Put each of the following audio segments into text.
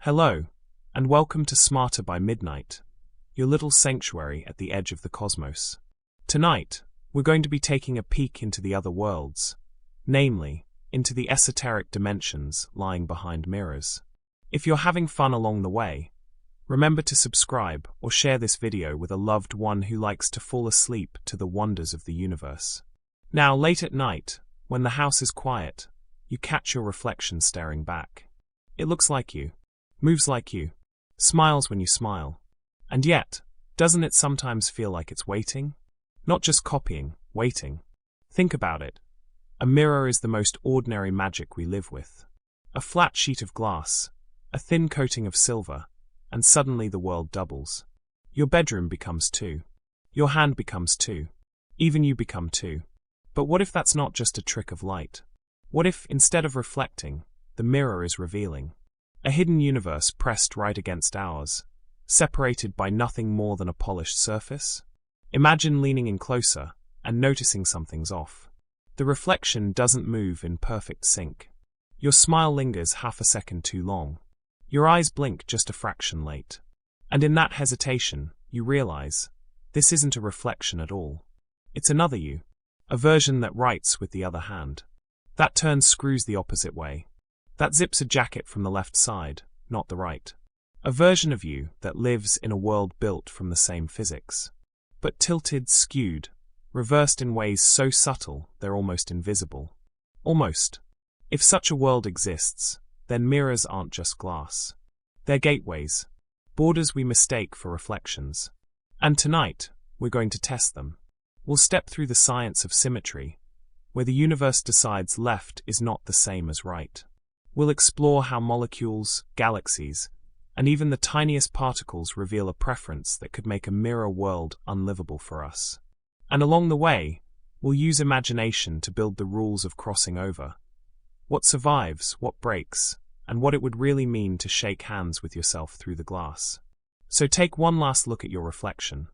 Hello, and welcome to Smarter by Midnight, your little sanctuary at the edge of the cosmos. Tonight, we're going to be taking a peek into the other worlds, namely, into the esoteric dimensions lying behind mirrors. If you're having fun along the way, remember to subscribe or share this video with a loved one who likes to fall asleep to the wonders of the universe. Now, late at night, when the house is quiet, you catch your reflection staring back. It looks like you, moves like you, smiles when you smile. And yet, doesn't it sometimes feel like it's waiting? Not just copying, waiting. Think about it. A mirror is the most ordinary magic we live with. A flat sheet of glass, a thin coating of silver, and suddenly the world doubles. Your bedroom becomes two. Your hand becomes two. Even you become two. But what if that's not just a trick of light? What if, instead of reflecting, the mirror is revealing? A hidden universe pressed right against ours, separated by nothing more than a polished surface? Imagine leaning in closer and noticing something's off. The reflection doesn't move in perfect sync. Your smile lingers half a second too long. Your eyes blink just a fraction late. And in that hesitation, you realize, this isn't a reflection at all. It's another you. A version that writes with the other hand. That turns screws the opposite way. That zips a jacket from the left side, not the right. A version of you that lives in a world built from the same physics. But tilted, skewed, reversed in ways so subtle they're almost invisible. Almost. If such a world exists, then mirrors aren't just glass. They're gateways, borders we mistake for reflections. And tonight, we're going to test them. We'll step through the science of symmetry, where the universe decides left is not the same as right. We'll explore how molecules, galaxies, and even the tiniest particles reveal a preference that could make a mirror world unlivable for us. And along the way, we'll use imagination to build the rules of crossing over. What survives, what breaks, and what it would really mean to shake hands with yourself through the glass. So take one last look at your reflection.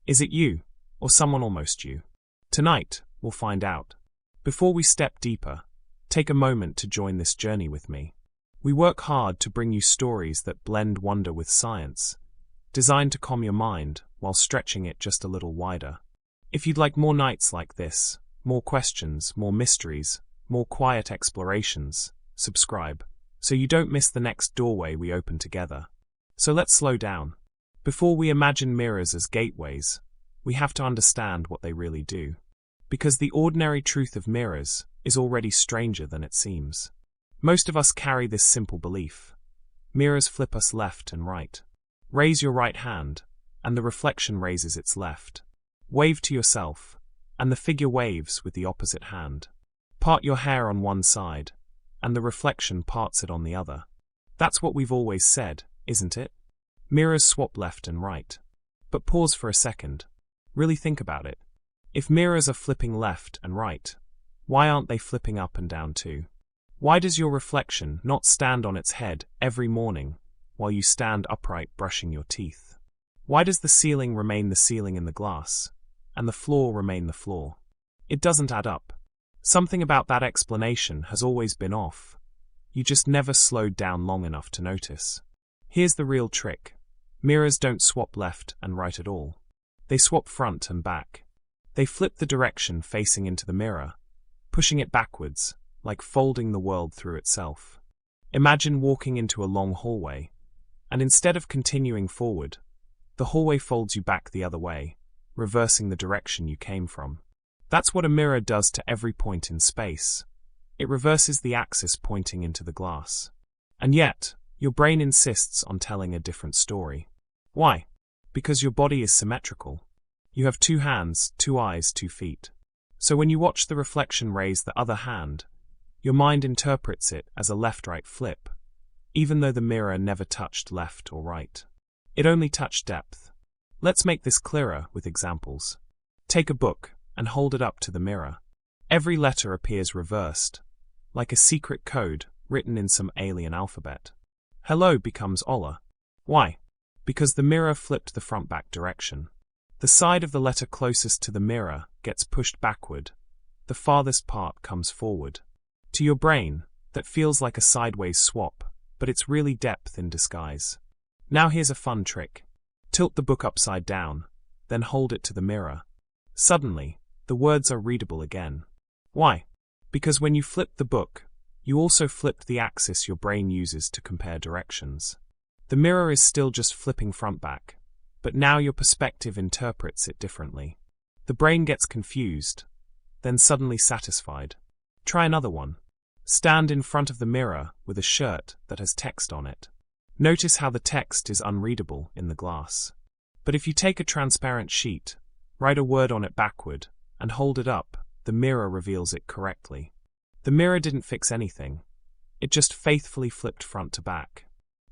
Is it you, or someone almost you? Tonight, we'll find out. Before we step deeper, take a moment to join this journey with me. We work hard to bring you stories that blend wonder with science, designed to calm your mind while stretching it just a little wider. If you'd like more nights like this, more questions, more mysteries, more quiet explorations, subscribe, so you don't miss the next doorway we open together. So let's slow down. Before we imagine mirrors as gateways, we have to understand what they really do. Because the ordinary truth of mirrors is already stranger than it seems. Most of us carry this simple belief. Mirrors flip us left and right. Raise your right hand, and the reflection raises its left. Wave to yourself, and the figure waves with the opposite hand. Part your hair on one side, and the reflection parts it on the other. That's what we've always said, isn't it? Mirrors swap left and right. But pause for a second. Really think about it. If mirrors are flipping left and right, why aren't they flipping up and down too? Why does your reflection not stand on its head every morning while you stand upright brushing your teeth? Why does the ceiling remain the ceiling in the glass, and the floor remain the floor? It doesn't add up. Something about that explanation has always been off. You just never slowed down long enough to notice. Here's the real trick. Mirrors don't swap left and right at all. They swap front and back. They flip the direction facing into the mirror, pushing it backwards, like folding the world through itself. Imagine walking into a long hallway, and instead of continuing forward, the hallway folds you back the other way, reversing the direction you came from. That's what a mirror does to every point in space. It reverses the axis pointing into the glass. And yet, your brain insists on telling a different story. Why? Because your body is symmetrical. You have two hands, two eyes, 2 feet. So when you watch the reflection raise the other hand, your mind interprets it as a left-right flip, even though the mirror never touched left or right. It only touched depth. Let's make this clearer with examples. Take a book and hold it up to the mirror. Every letter appears reversed, like a secret code written in some alien alphabet. Hello becomes Ola. Why? Because the mirror flipped the front-back direction. The side of the letter closest to the mirror gets pushed backward. The farthest part comes forward. To your brain, that feels like a sideways swap, but it's really depth in disguise. Now here's a fun trick. Tilt the book upside down, then hold it to the mirror. Suddenly, the words are readable again. Why? Because when you flipped the book, you also flipped the axis your brain uses to compare directions. The mirror is still just flipping front back, but now your perspective interprets it differently. The brain gets confused, then suddenly satisfied. Try another one. Stand in front of the mirror with a shirt that has text on it. Notice how the text is unreadable in the glass. But if you take a transparent sheet, write a word on it backward, and hold it up, the mirror reveals it correctly. The mirror didn't fix anything. It just faithfully flipped front to back.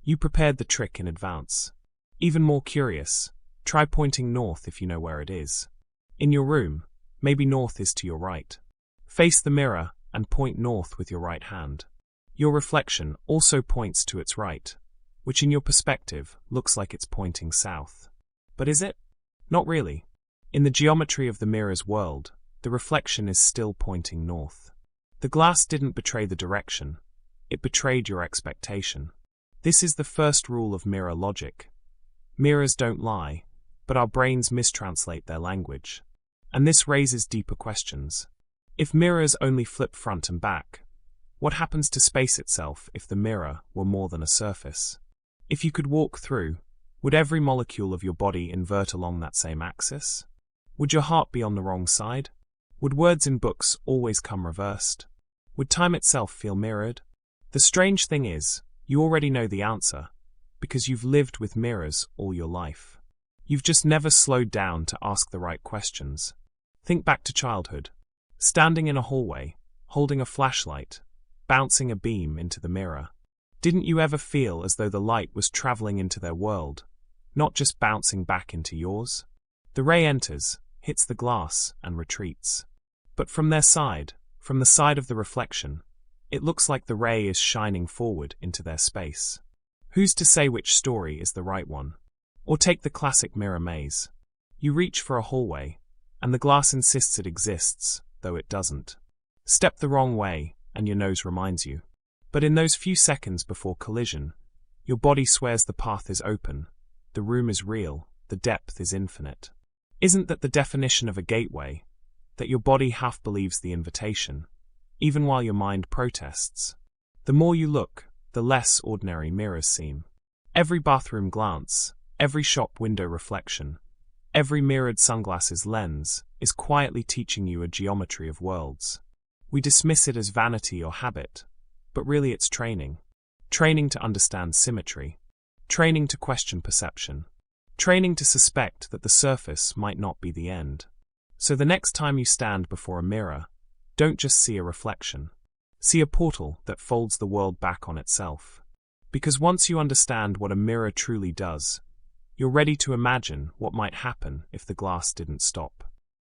You prepared the trick in advance. Even more curious, try pointing north if you know where it is. In your room, maybe north is to your right. Face the mirror and point north with your right hand. Your reflection also points to its right, which in your perspective looks like it's pointing south. But is it? Not really. In the geometry of the mirror's world, the reflection is still pointing north. The glass didn't betray the direction, it betrayed your expectation. This is the first rule of mirror logic. Mirrors don't lie, but our brains mistranslate their language. And this raises deeper questions. If mirrors only flip front and back, what happens to space itself if the mirror were more than a surface? If you could walk through, would every molecule of your body invert along that same axis? Would your heart be on the wrong side? Would words in books always come reversed? Would time itself feel mirrored? The strange thing is, you already know the answer, because you've lived with mirrors all your life. You've just never slowed down to ask the right questions. Think back to childhood. Standing in a hallway, holding a flashlight, bouncing a beam into the mirror. Didn't you ever feel as though the light was traveling into their world, not just bouncing back into yours? The ray enters, hits the glass, and retreats. But from their side, from the side of the reflection, it looks like the ray is shining forward into their space. Who's to say which story is the right one? Or take the classic mirror maze. You reach for a hallway, and the glass insists it exists, though it doesn't. Step the wrong way, and your nose reminds you. But in those few seconds before collision, your body swears the path is open, the room is real, the depth is infinite. Isn't that the definition of a gateway? That your body half believes the invitation, even while your mind protests. The more you look, the less ordinary mirrors seem. Every bathroom glance, every shop window reflection, every mirrored sunglasses lens is quietly teaching you a geometry of worlds. We dismiss it as vanity or habit, but really it's training. Training to understand symmetry. Training to question perception. Training to suspect that the surface might not be the end. So the next time you stand before a mirror, don't just see a reflection. See a portal that folds the world back on itself. Because once you understand what a mirror truly does, you're ready to imagine what might happen if the glass didn't stop.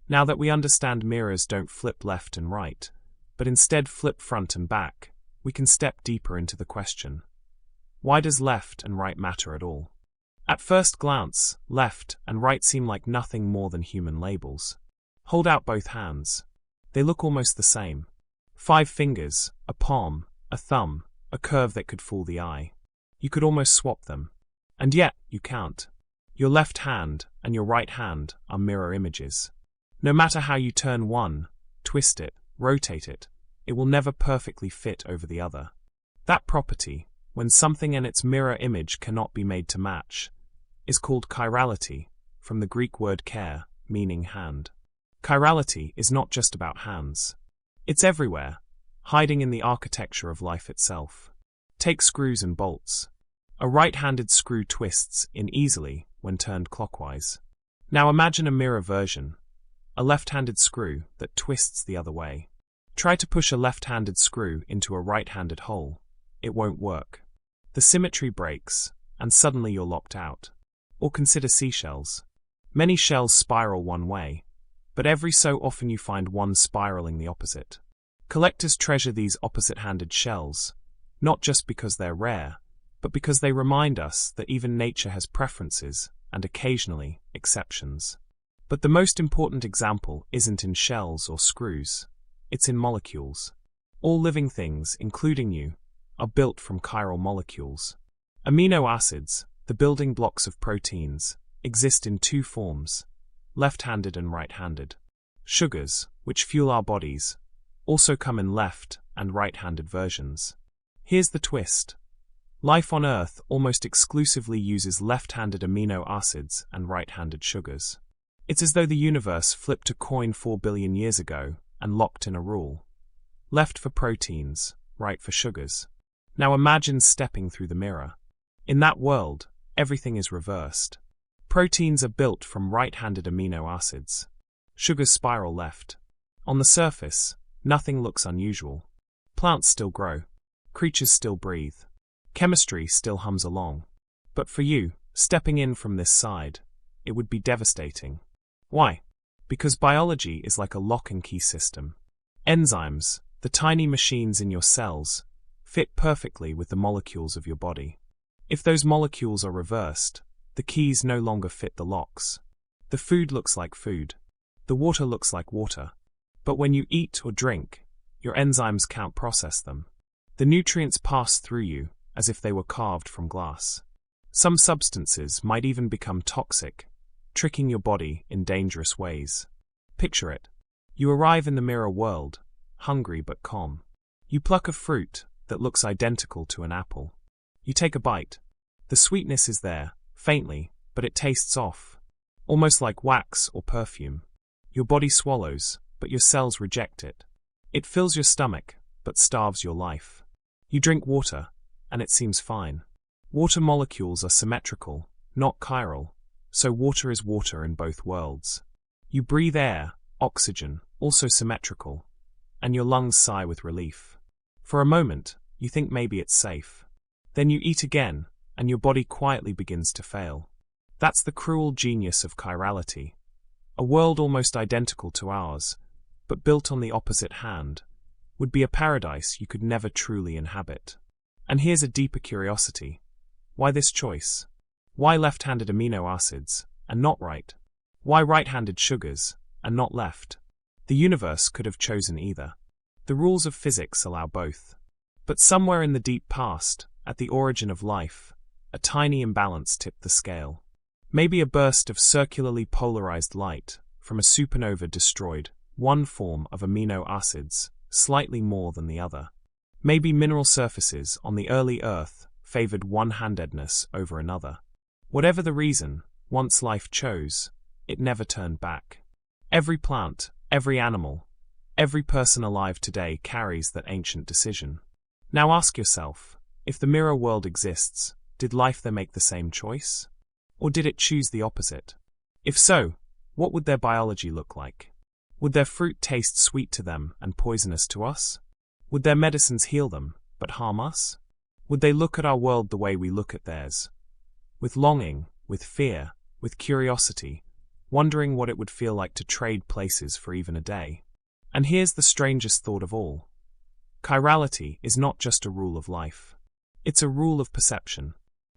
Now that we understand mirrors don't flip left and right, but instead flip front and back, we can step deeper into the question. Why does left and right matter at all? At first glance, left and right seem like nothing more than human labels. Hold out both hands. They look almost the same. 5 fingers, a palm, a thumb, a curve that could fool the eye. You could almost swap them. And yet, you can't. Your left hand and your right hand are mirror images. No matter how you turn one, twist it, rotate it, it will never perfectly fit over the other. That property, when something and its mirror image cannot be made to match, is called chirality, from the Greek word chair, meaning hand. Chirality is not just about hands. It's everywhere, hiding in the architecture of life itself. Take screws and bolts. A right-handed screw twists in easily when turned clockwise. Now imagine a mirror version, a left-handed screw that twists the other way. Try to push a left-handed screw into a right-handed hole. It won't work. The symmetry breaks, and suddenly you're locked out. Or consider seashells. Many shells spiral one way, but every so often you find one spiraling the opposite. Collectors treasure these opposite-handed shells, not just because they're rare, but because they remind us that even nature has preferences and occasionally exceptions. But the most important example isn't in shells or screws, it's in molecules. All living things, including you, are built from chiral molecules. Amino acids, the building blocks of proteins, exist in two forms, left-handed and right-handed. Sugars, which fuel our bodies, also come in left and right-handed versions. Here's the twist. Life on Earth almost exclusively uses left-handed amino acids and right-handed sugars. It's as though the universe flipped a coin 4 billion years ago and locked in a rule. Left for proteins, right for sugars. Now imagine stepping through the mirror. In that world, everything is reversed. Proteins are built from right-handed amino acids. Sugars spiral left. On the surface, nothing looks unusual. Plants still grow. Creatures still breathe. Chemistry still hums along. But for you, stepping in from this side, it would be devastating. Why? Because biology is like a lock and key system. Enzymes, the tiny machines in your cells, fit perfectly with the molecules of your body. If those molecules are reversed, the keys no longer fit the locks. The food looks like food. The water looks like water. But when you eat or drink, your enzymes can't process them. The nutrients pass through you as if they were carved from glass. Some substances might even become toxic, tricking your body in dangerous ways. Picture it. You arrive in the mirror world, hungry but calm. You pluck a fruit that looks identical to an apple. You take a bite. The sweetness is there, faintly, but it tastes off, almost like wax or perfume. Your body swallows, but your cells reject it. It fills your stomach, but starves your life. You drink water, and it seems fine. Water molecules are symmetrical, not chiral, so water is water in both worlds. You breathe air, oxygen, also symmetrical, and your lungs sigh with relief. For a moment, you think maybe it's safe. Then you eat again, and your body quietly begins to fail. That's the cruel genius of chirality. A world almost identical to ours, but built on the opposite hand, would be a paradise you could never truly inhabit. And here's a deeper curiosity. Why this choice? Why left-handed amino acids, and not right? Why right-handed sugars, and not left? The universe could have chosen either. The rules of physics allow both. But somewhere in the deep past, at the origin of life, a tiny imbalance tipped the scale. Maybe a burst of circularly polarized light from a supernova destroyed one form of amino acids slightly more than the other. Maybe mineral surfaces on the early Earth favored one-handedness over another. Whatever the reason, once life chose, it never turned back. Every plant, every animal, every person alive today carries that ancient decision. Now ask yourself, if the mirror world exists, did life there make the same choice? Or did it choose the opposite? If so, what would their biology look like? Would their fruit taste sweet to them and poisonous to us? Would their medicines heal them, but harm us? Would they look at our world the way we look at theirs? With longing, with fear, with curiosity, wondering what it would feel like to trade places for even a day. And here's the strangest thought of all. Chirality is not just a rule of life. It's a rule of perception.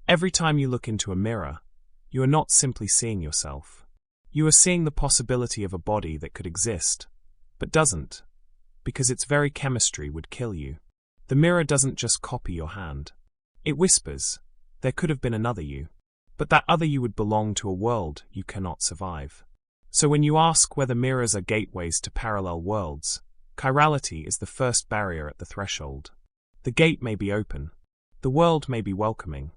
Every time you look into a mirror, you are not simply seeing yourself. You are seeing the possibility of a body that could exist, but doesn't, because its very chemistry would kill you. The mirror doesn't just copy your hand. It whispers, there could have been another you. But that other you would belong to a world you cannot survive. So when you ask whether mirrors are gateways to parallel worlds, chirality is the first barrier at the threshold. The gate may be open. The world may be welcoming.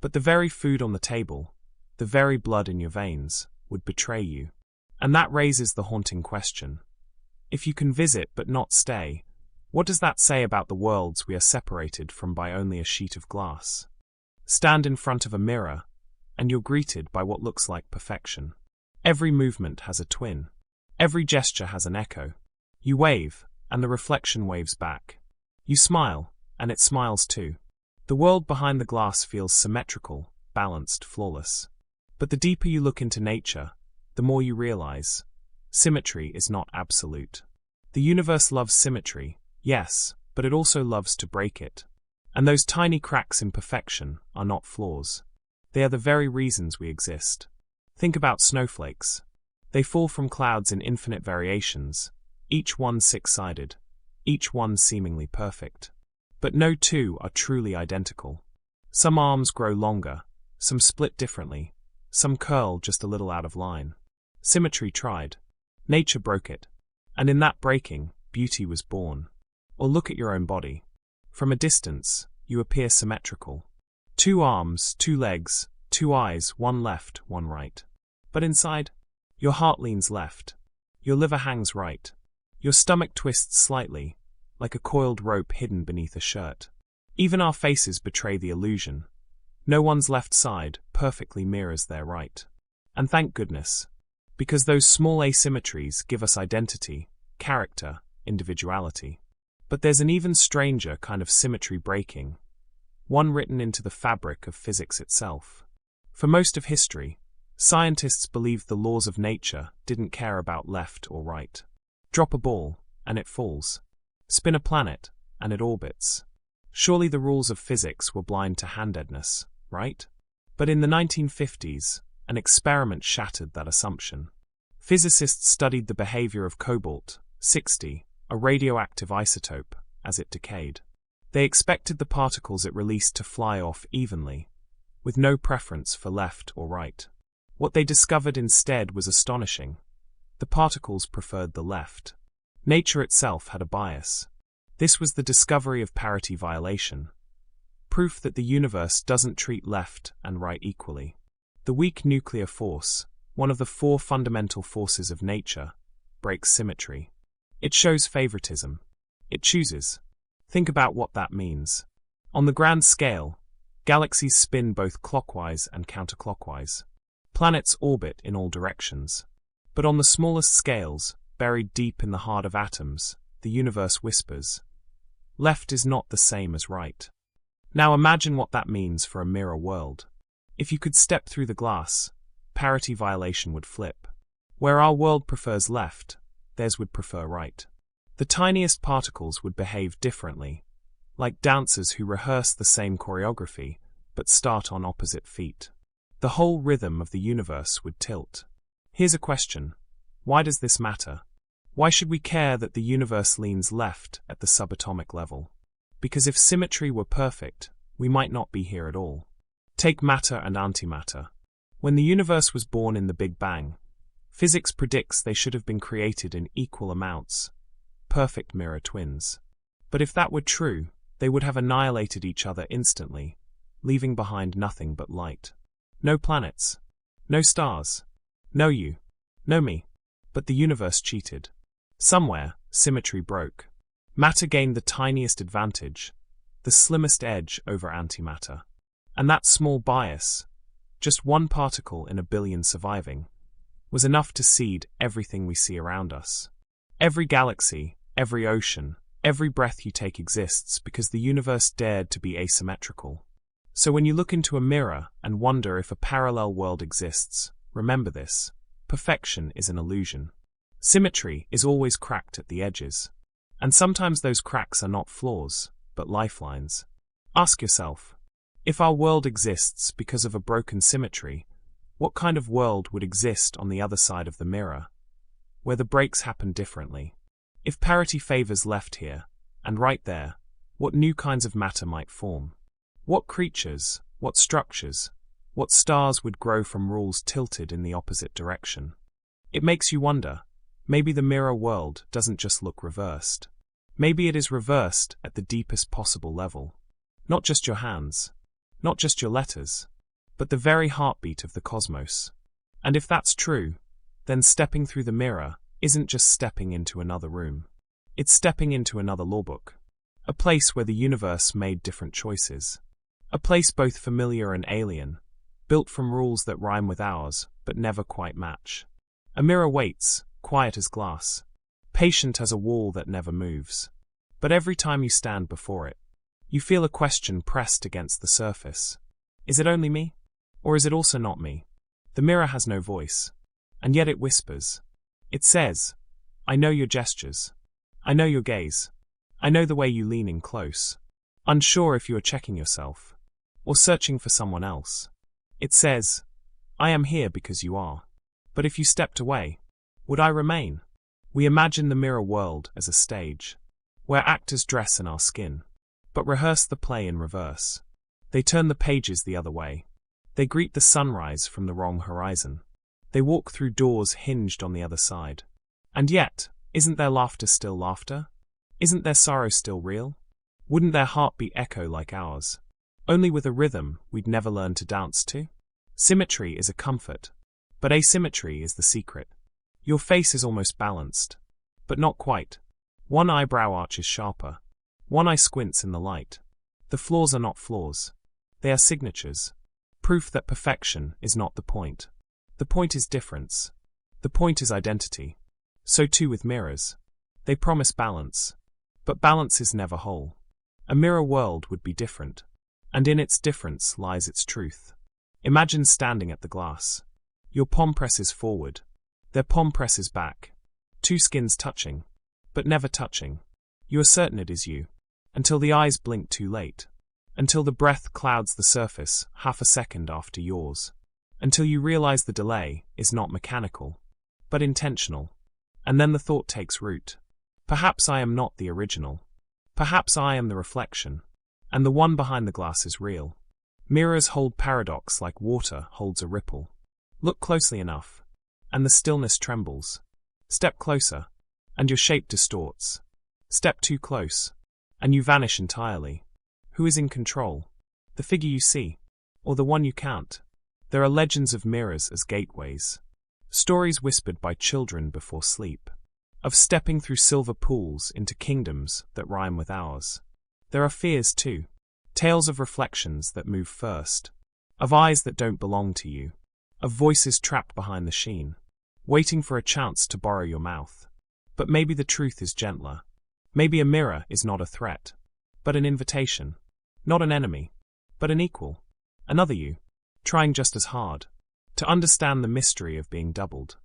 But the very food on the table, the very blood in your veins, would betray you. And that raises the haunting question. If you can visit but not stay, what does that say about the worlds we are separated from by only a sheet of glass? Stand in front of a mirror, and you're greeted by what looks like perfection. Every movement has a twin. Every gesture has an echo. You wave, and the reflection waves back. You smile, and it smiles too. The world behind the glass feels symmetrical, balanced, flawless. But the deeper you look into nature, the more you realize, symmetry is not absolute. The universe loves symmetry, yes, but it also loves to break it. And those tiny cracks in perfection are not flaws. They are the very reasons we exist. Think about snowflakes. They fall from clouds in infinite variations, each one six-sided, each one seemingly perfect. But no two are truly identical. Some arms grow longer, some split differently, some curl just a little out of line. Symmetry tried. Nature broke it. And in that breaking, beauty was born. Or look at your own body. From a distance, you appear symmetrical. 2 arms, 2 legs, 2 eyes, one left, one right. But inside, your heart leans left. Your liver hangs right. Your stomach twists slightly, like a coiled rope hidden beneath a shirt. Even our faces betray the illusion. No one's left side perfectly mirrors their right. And thank goodness, because those small asymmetries give us identity, character, individuality. But there's an even stranger kind of symmetry breaking, one written into the fabric of physics itself. For most of history, scientists believed the laws of nature didn't care about left or right. Drop a ball, and it falls. Spin a planet, and it orbits. Surely the rules of physics were blind to handedness, right? But in the 1950s, an experiment shattered that assumption. Physicists studied the behavior of cobalt-60, a radioactive isotope, as it decayed. They expected the particles it released to fly off evenly, with no preference for left or right. What they discovered instead was astonishing. The particles preferred the left. Nature itself had a bias. This was the discovery of parity violation, proof that the universe doesn't treat left and right equally. The weak nuclear force, one of the 4 fundamental forces of nature, breaks symmetry. It shows favoritism. It chooses. Think about what that means. On the grand scale, galaxies spin both clockwise and counterclockwise. Planets orbit in all directions. But on the smallest scales, buried deep in the heart of atoms, the universe whispers, left is not the same as right. Now imagine what that means for a mirror world. If you could step through the glass, parity violation would flip. Where our world prefers left, theirs would prefer right. The tiniest particles would behave differently, like dancers who rehearse the same choreography, but start on opposite feet. The whole rhythm of the universe would tilt. Here's a question. Why does this matter? Why should we care that the universe leans left at the subatomic level? Because if symmetry were perfect, we might not be here at all. Take matter and antimatter. When the universe was born in the Big Bang, physics predicts they should have been created in equal amounts, perfect mirror twins. But if that were true, they would have annihilated each other instantly, leaving behind nothing but light. No planets, no stars, no you, no me. But the universe cheated. Somewhere, symmetry broke. Matter gained the tiniest advantage, the slimmest edge over antimatter. And that small bias, just one particle in a billion surviving, was enough to seed everything we see around us. Every galaxy, every ocean, every breath you take exists because the universe dared to be asymmetrical. So when you look into a mirror and wonder if a parallel world exists, remember this: perfection is an illusion. Symmetry is always cracked at the edges. And sometimes those cracks are not flaws, but lifelines. Ask yourself, if our world exists because of a broken symmetry, what kind of world would exist on the other side of the mirror, where the breaks happen differently? If parity favors left here, and right there, what new kinds of matter might form? What creatures, what structures, what stars would grow from rules tilted in the opposite direction? It makes you wonder, maybe the mirror world doesn't just look reversed. Maybe it is reversed at the deepest possible level. Not just your hands, not just your letters, but the very heartbeat of the cosmos. And if that's true, then stepping through the mirror isn't just stepping into another room. It's stepping into another lawbook. A place where the universe made different choices. A place both familiar and alien, built from rules that rhyme with ours, but never quite match. A mirror waits, quiet as glass, patient as a wall that never moves. But every time you stand before it, you feel a question pressed against the surface. Is it only me? Or is it also not me? The mirror has no voice, and yet it whispers. It says, I know your gestures. I know your gaze. I know the way you lean in close, unsure if you are checking yourself, or searching for someone else. It says, I am here because you are. But if you stepped away, would I remain? We imagine the mirror world as a stage, where actors dress in our skin. but rehearse the play in reverse. They turn the pages the other way. They greet the sunrise from the wrong horizon. They walk through doors hinged on the other side. And yet, isn't their laughter still laughter? Isn't their sorrow still real? Wouldn't their heartbeat echo like ours? Only with a rhythm we'd never learn to dance to? Symmetry is a comfort, but asymmetry is the secret. Your face is almost balanced, but not quite. One eyebrow arch is sharper. One eye squints in the light. The flaws are not flaws. They are signatures. Proof that perfection is not the point. The point is difference. The point is identity. So too with mirrors. They promise balance. But balance is never whole. A mirror world would be different. And in its difference lies its truth. Imagine standing at the glass. Your palm presses forward. Their palm presses back. Two skins touching. But never touching. You are certain it is you. Until the eyes blink too late. Until the breath clouds the surface half a second after yours. Until you realize the delay is not mechanical, but intentional. And then the thought takes root. Perhaps I am not the original. Perhaps I am the reflection. And the one behind the glass is real. Mirrors hold paradox like water holds a ripple. Look closely enough, and the stillness trembles. Step closer, and your shape distorts. Step too close, and you vanish entirely. Who is in control? The figure you see, or the one you count? There are legends of mirrors as gateways. Stories whispered by children before sleep. Of stepping through silver pools into kingdoms that rhyme with ours. There are fears too. Tales of reflections that move first. Of eyes that don't belong to you. Of voices trapped behind the sheen. Waiting for a chance to borrow your mouth. But maybe the truth is gentler. Maybe a mirror is not a threat, but an invitation. Not an enemy, but an equal. Another you, trying just as hard. To understand the mystery of being doubled.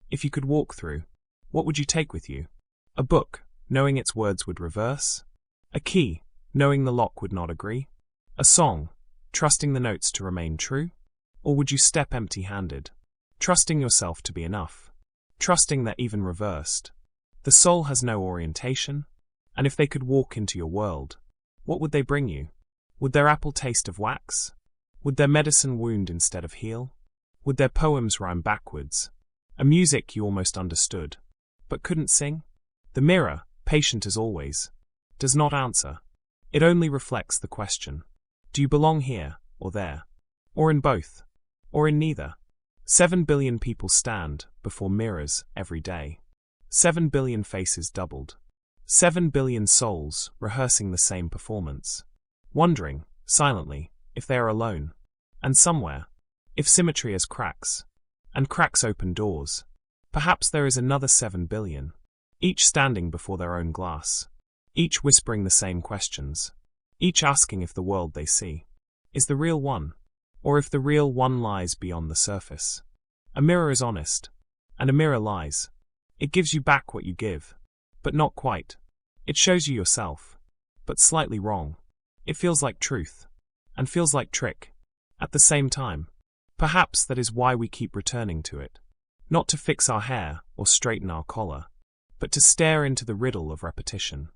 If you could walk through, what would you take with you? A book, knowing its words would reverse? A key, knowing the lock would not agree? A song, trusting the notes to remain true? Or would you step empty-handed, trusting yourself to be enough? Trusting that even reversed, the soul has no orientation? And if they could walk into your world, what would they bring you? Would their apple taste of wax? Would their medicine wound instead of heal? Would their poems rhyme backwards? A music you almost understood, but couldn't sing? The mirror, patient as always, does not answer. It only reflects the question. Do you belong here, or there? Or in both? Or in neither? 7 billion people stand before mirrors every day. 7 billion faces doubled. 7 billion souls rehearsing the same performance. Wondering, silently, if they are alone. And somewhere, if symmetry has cracks, and cracks open doors, perhaps there is another 7 billion, each standing before their own glass, each whispering the same questions, each asking if the world they see is the real one, or if the real one lies beyond the surface. A mirror is honest, and a mirror lies. It gives you back what you give, but not quite. It shows you yourself, but slightly wrong. It feels like truth, and feels like trick, at the same time. Perhaps that is why we keep returning to it. Not to fix our hair or straighten our collar, but to stare into the riddle of repetition.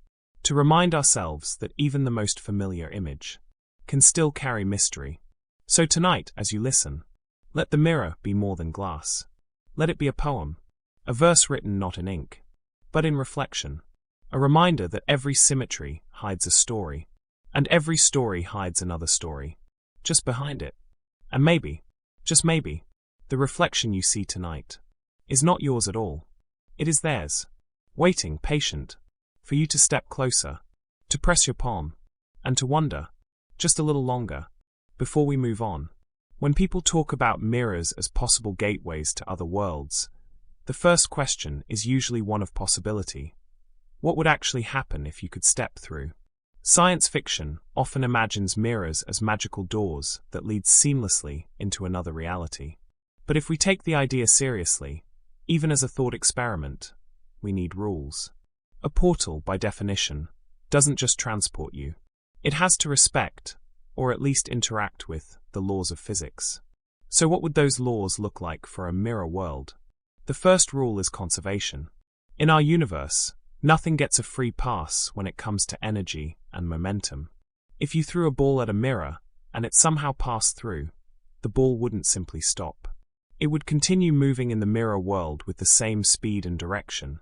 To remind ourselves that even the most familiar image can still carry mystery. So tonight, as you listen, let the mirror be more than glass. Let it be a poem, a verse written not in ink, but in reflection. A reminder that every symmetry hides a story, and every story hides another story, just behind it. And maybe, just maybe, the reflection you see tonight is not yours at all. It is theirs, waiting, patient, for you to step closer, to press your palm, and to wonder, just a little longer, before we move on. When people talk about mirrors as possible gateways to other worlds, the first question is usually one of possibility. What would actually happen if you could step through? Science fiction often imagines mirrors as magical doors that lead seamlessly into another reality. But if we take the idea seriously, even as a thought experiment, we need rules. A portal, by definition, doesn't just transport you. It has to respect, or at least interact with, the laws of physics. So what would those laws look like for a mirror world? The first rule is conservation. In our universe, nothing gets a free pass when it comes to energy and momentum. If you threw a ball at a mirror, and it somehow passed through, the ball wouldn't simply stop. It would continue moving in the mirror world with the same speed and direction,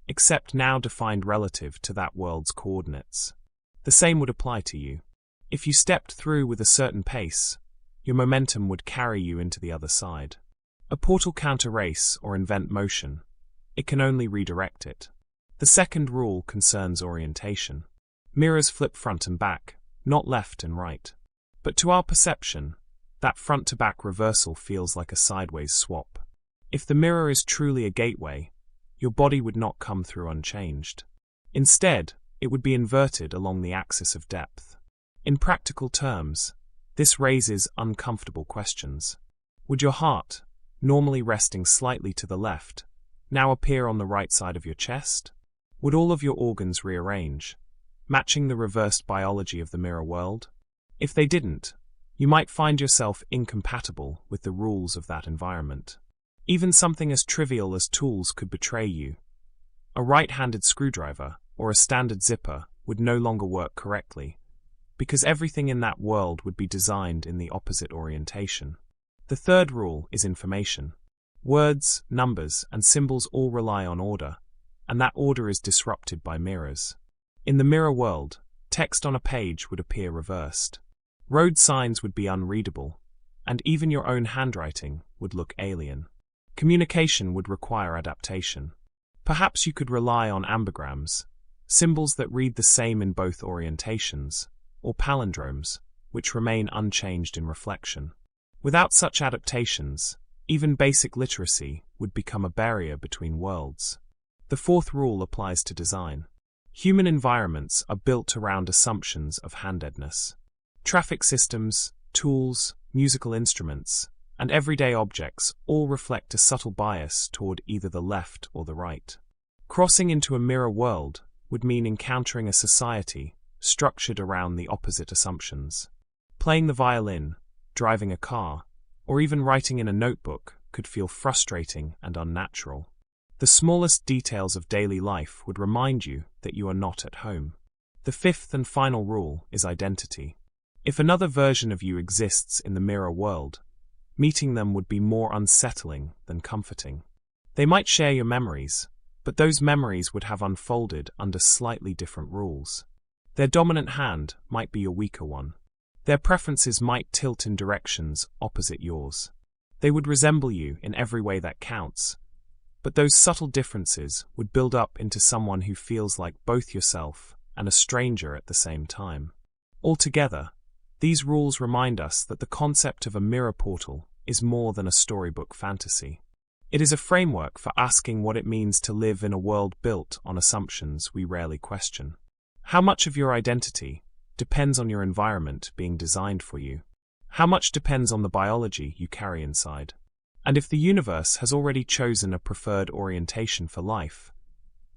except now defined relative to that world's coordinates. The same would apply to you. If you stepped through with a certain pace, your momentum would carry you into the other side. A portal can't erase or invent motion. It can only redirect it. The second rule concerns orientation. Mirrors flip front and back, not left and right. But to our perception, that front-to-back reversal feels like a sideways swap. If the mirror is truly a gateway, your body would not come through unchanged. Instead, it would be inverted along the axis of depth. In practical terms, this raises uncomfortable questions. Would your heart, normally resting slightly to the left, now appear on the right side of your chest? Would all of your organs rearrange, matching the reversed biology of the mirror world? If they didn't, you might find yourself incompatible with the rules of that environment. Even something as trivial as tools could betray you. A right-handed screwdriver or a standard zipper would no longer work correctly, because everything in that world would be designed in the opposite orientation. The third rule is information. Words, numbers, and symbols all rely on order, and that order is disrupted by mirrors. In the mirror world, text on a page would appear reversed. Road signs would be unreadable, and even your own handwriting would look alien. Communication would require adaptation. Perhaps you could rely on ambigrams, symbols that read the same in both orientations, or palindromes, which remain unchanged in reflection. Without such adaptations, even basic literacy would become a barrier between worlds. The fourth rule applies to design. Human environments are built around assumptions of handedness. Traffic systems, tools, musical instruments, and everyday objects all reflect a subtle bias toward either the left or the right. Crossing into a mirror world would mean encountering a society structured around the opposite assumptions. Playing the violin, driving a car, or even writing in a notebook could feel frustrating and unnatural. The smallest details of daily life would remind you that you are not at home. The fifth and final rule is identity. If another version of you exists in the mirror world, meeting them would be more unsettling than comforting. They might share your memories, but those memories would have unfolded under slightly different rules. Their dominant hand might be your weaker one. Their preferences might tilt in directions opposite yours. They would resemble you in every way that counts, but those subtle differences would build up into someone who feels like both yourself and a stranger at the same time. Altogether, these rules remind us that the concept of a mirror portal is more than a storybook fantasy. It is a framework for asking what it means to live in a world built on assumptions we rarely question. How much of your identity depends on your environment being designed for you? How much depends on the biology you carry inside? And if the universe has already chosen a preferred orientation for life,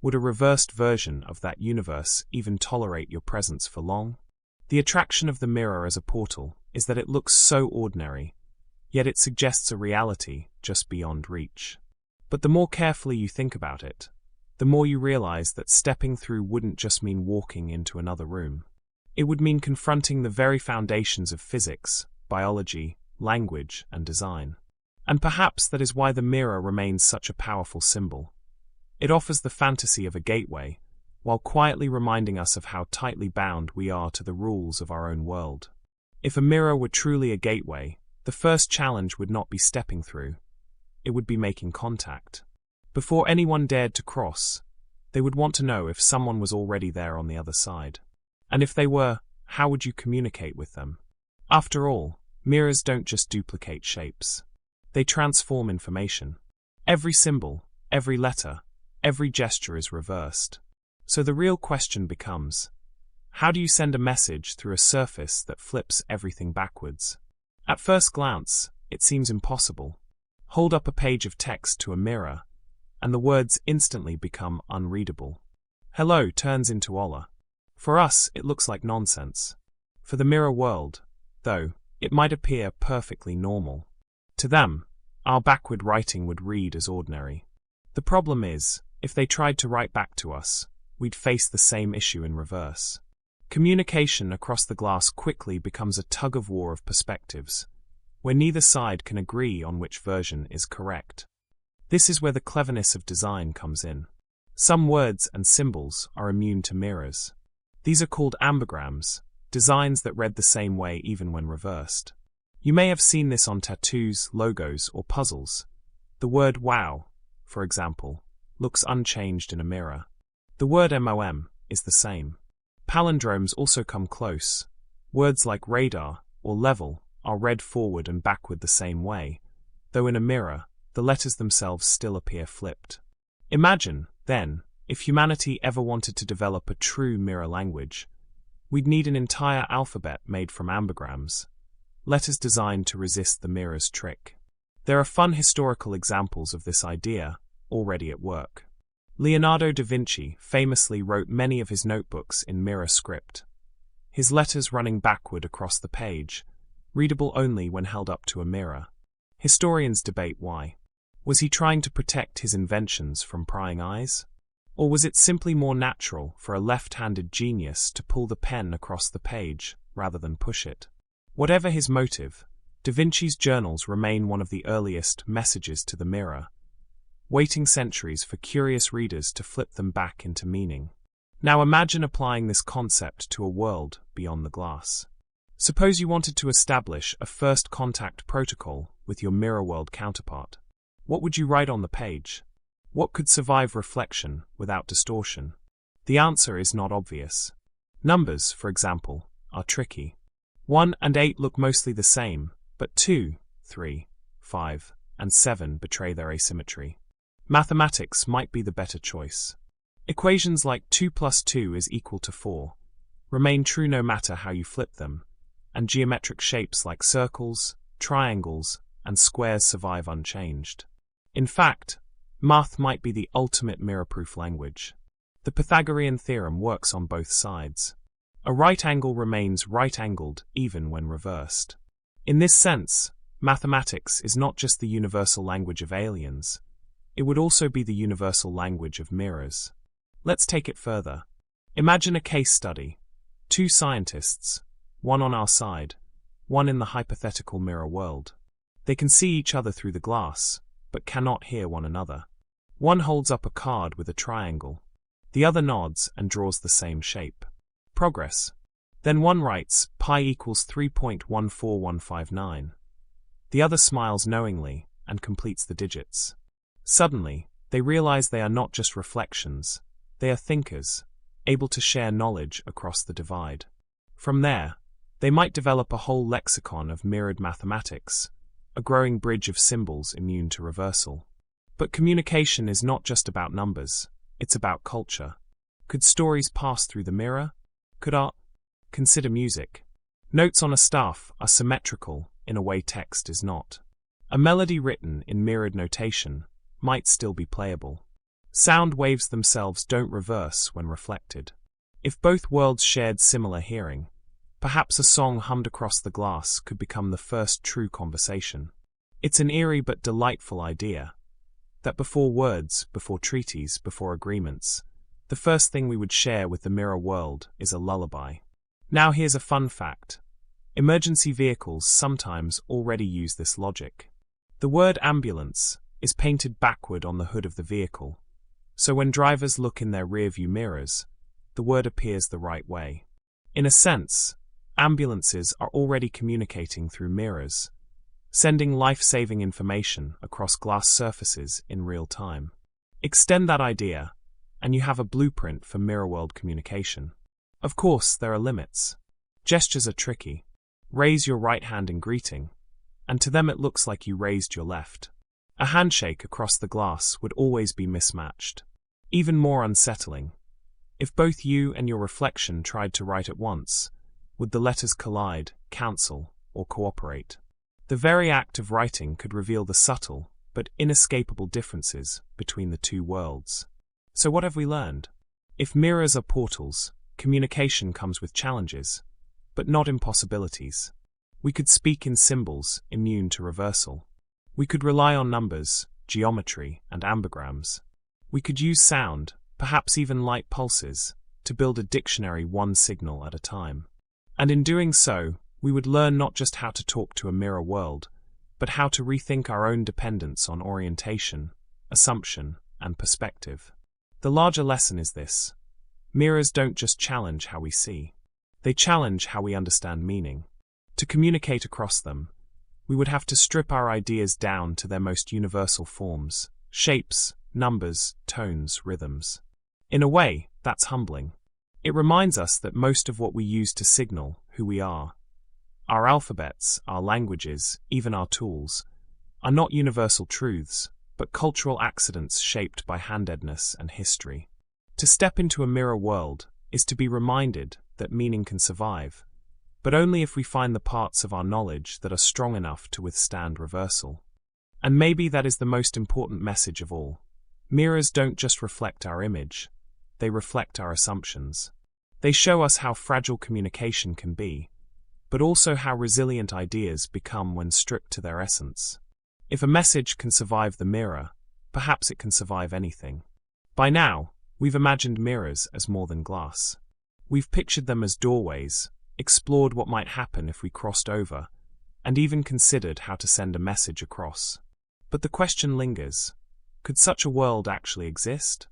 would a reversed version of that universe even tolerate your presence for long? The attraction of the mirror as a portal is that it looks so ordinary, yet it suggests a reality just beyond reach. But the more carefully you think about it, the more you realize that stepping through wouldn't just mean walking into another room. It would mean confronting the very foundations of physics, biology, language, and design. And perhaps that is why the mirror remains such a powerful symbol. It offers the fantasy of a gateway, while quietly reminding us of how tightly bound we are to the rules of our own world. If a mirror were truly a gateway, the first challenge would not be stepping through. It would be making contact. Before anyone dared to cross, they would want to know if someone was already there on the other side. And if they were, how would you communicate with them? After all, mirrors don't just duplicate shapes. They transform information. Every symbol, every letter, every gesture is reversed. So the real question becomes, how do you send a message through a surface that flips everything backwards? At first glance, it seems impossible. Hold up a page of text to a mirror, and the words instantly become unreadable. Hello turns into Ola. For us, it looks like nonsense. For the mirror world, though, it might appear perfectly normal. To them, our backward writing would read as ordinary. The problem is, if they tried to write back to us, we'd face the same issue in reverse. Communication across the glass quickly becomes a tug-of-war of perspectives, where neither side can agree on which version is correct. This is where the cleverness of design comes in. Some words and symbols are immune to mirrors. These are called ambigrams, designs that read the same way even when reversed. You may have seen this on tattoos, logos, or puzzles. The word wow, for example, looks unchanged in a mirror. The word MOM is the same. Palindromes also come close. Words like radar or level are read forward and backward the same way, though in a mirror, the letters themselves still appear flipped. Imagine, then, if humanity ever wanted to develop a true mirror language. We'd need an entire alphabet made from ambigrams, letters designed to resist the mirror's trick. There are fun historical examples of this idea already at work. Leonardo da Vinci famously wrote many of his notebooks in mirror script, his letters running backward across the page, readable only when held up to a mirror. Historians debate why. Was he trying to protect his inventions from prying eyes? Or was it simply more natural for a left-handed genius to pull the pen across the page rather than push it? Whatever his motive, Da Vinci's journals remain one of the earliest messages to the mirror, waiting centuries for curious readers to flip them back into meaning. Now imagine applying this concept to a world beyond the glass. Suppose you wanted to establish a first contact protocol with your mirror world counterpart. What would you write on the page? What could survive reflection without distortion? The answer is not obvious. Numbers, for example, are tricky. 1 and 8 look mostly the same, but 2, 3, 5, and 7 betray their asymmetry. Mathematics might be the better choice. Equations like 2 plus 2 is equal to 4 remain true no matter how you flip them, and geometric shapes like circles, triangles, and squares survive unchanged. In fact, math might be the ultimate mirror-proof language. The Pythagorean theorem works on both sides. A right angle remains right-angled even when reversed. In this sense, mathematics is not just the universal language of aliens, it would also be the universal language of mirrors. Let's take it further. Imagine a case study. 2 scientists, one on our side, one in the hypothetical mirror world. They can see each other through the glass, but cannot hear one another. One holds up a card with a triangle. The other nods and draws the same shape. Progress. Then one writes pi equals 3.14159. The other smiles knowingly and completes the digits. Suddenly, they realize they are not just reflections, they are thinkers, able to share knowledge across the divide. From there, they might develop a whole lexicon of mirrored mathematics, a growing bridge of symbols immune to reversal. But communication is not just about numbers, it's about culture. Could stories pass through the mirror? Could art? Consider music. Notes on a staff are symmetrical in a way text is not. A melody written in mirrored notation might still be playable. Sound waves themselves don't reverse when reflected. If both worlds shared similar hearing, perhaps a song hummed across the glass could become the first true conversation. It's an eerie but delightful idea, that before words, before treaties, before agreements, the first thing we would share with the mirror world is a lullaby. Now here's a fun fact. Emergency vehicles sometimes already use this logic. The word ambulance is painted backward on the hood of the vehicle, so when drivers look in their rearview mirrors, the word appears the right way. In a sense, ambulances are already communicating through mirrors, sending life-saving information across glass surfaces in real time. Extend that idea, and you have a blueprint for mirror-world communication. Of course, there are limits. Gestures are tricky. Raise your right hand in greeting, and to them it looks like you raised your left. A handshake across the glass would always be mismatched. Even more unsettling, if both you and your reflection tried to write at once, would the letters collide, cancel, or cooperate? The very act of writing could reveal the subtle but inescapable differences between the two worlds. So what have we learned? If mirrors are portals, communication comes with challenges, but not impossibilities. We could speak in symbols immune to reversal. We could rely on numbers, geometry, and ambigrams. We could use sound, perhaps even light pulses, to build a dictionary one signal at a time. And in doing so, we would learn not just how to talk to a mirror world, but how to rethink our own dependence on orientation, assumption, and perspective. The larger lesson is this: mirrors don't just challenge how we see, they challenge how we understand meaning. To communicate across them, we would have to strip our ideas down to their most universal forms: shapes, numbers, tones, rhythms. In a way, that's humbling. It reminds us that most of what we use to signal who we are, our alphabets, our languages, even our tools, are not universal truths, but cultural accidents shaped by handedness and history. To step into a mirror world is to be reminded that meaning can survive, but only if we find the parts of our knowledge that are strong enough to withstand reversal. And maybe that is the most important message of all. Mirrors don't just reflect our image, they reflect our assumptions. They show us how fragile communication can be, but also how resilient ideas become when stripped to their essence. If a message can survive the mirror, perhaps it can survive anything. By now, we've imagined mirrors as more than glass. We've pictured them as doorways, explored what might happen if we crossed over, and even considered how to send a message across. But the question lingers: could such a world actually exist?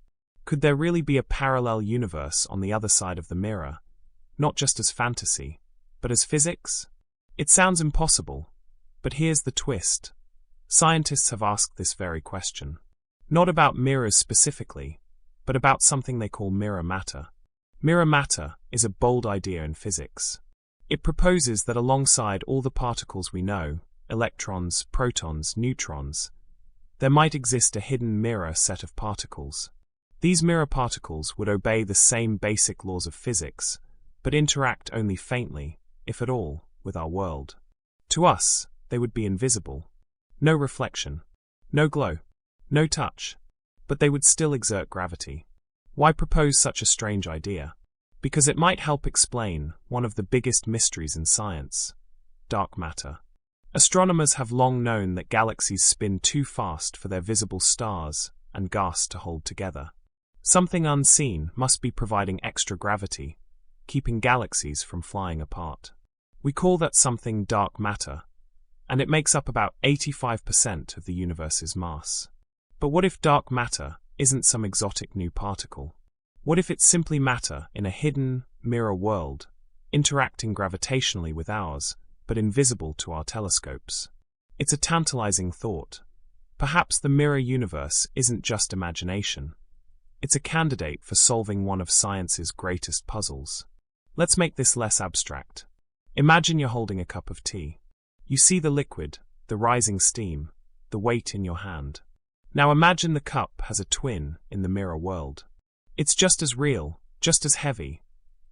Could there really be a parallel universe on the other side of the mirror, not just as fantasy, but as physics? It sounds impossible, but here's the twist. Scientists have asked this very question. Not about mirrors specifically, but about something they call mirror matter. Mirror matter is a bold idea in physics. It proposes that alongside all the particles we know, electrons, protons, neutrons, there might exist a hidden mirror set of particles. These mirror particles would obey the same basic laws of physics, but interact only faintly, if at all, with our world. To us, they would be invisible. No reflection, no glow, no touch, but they would still exert gravity. Why propose such a strange idea? Because it might help explain one of the biggest mysteries in science: dark matter. Astronomers have long known that galaxies spin too fast for their visible stars and gas to hold together. Something unseen must be providing extra gravity, keeping galaxies from flying apart. We call that something dark matter, and it makes up about 85% of the universe's mass. But what if dark matter isn't some exotic new particle? What if it's simply matter in a hidden, mirror world, interacting gravitationally with ours, but invisible to our telescopes? It's a tantalizing thought. Perhaps the mirror universe isn't just imagination. It's a candidate for solving one of science's greatest puzzles. Let's make this less abstract. Imagine you're holding a cup of tea. You see the liquid, the rising steam, the weight in your hand. Now imagine the cup has a twin in the mirror world. It's just as real, just as heavy,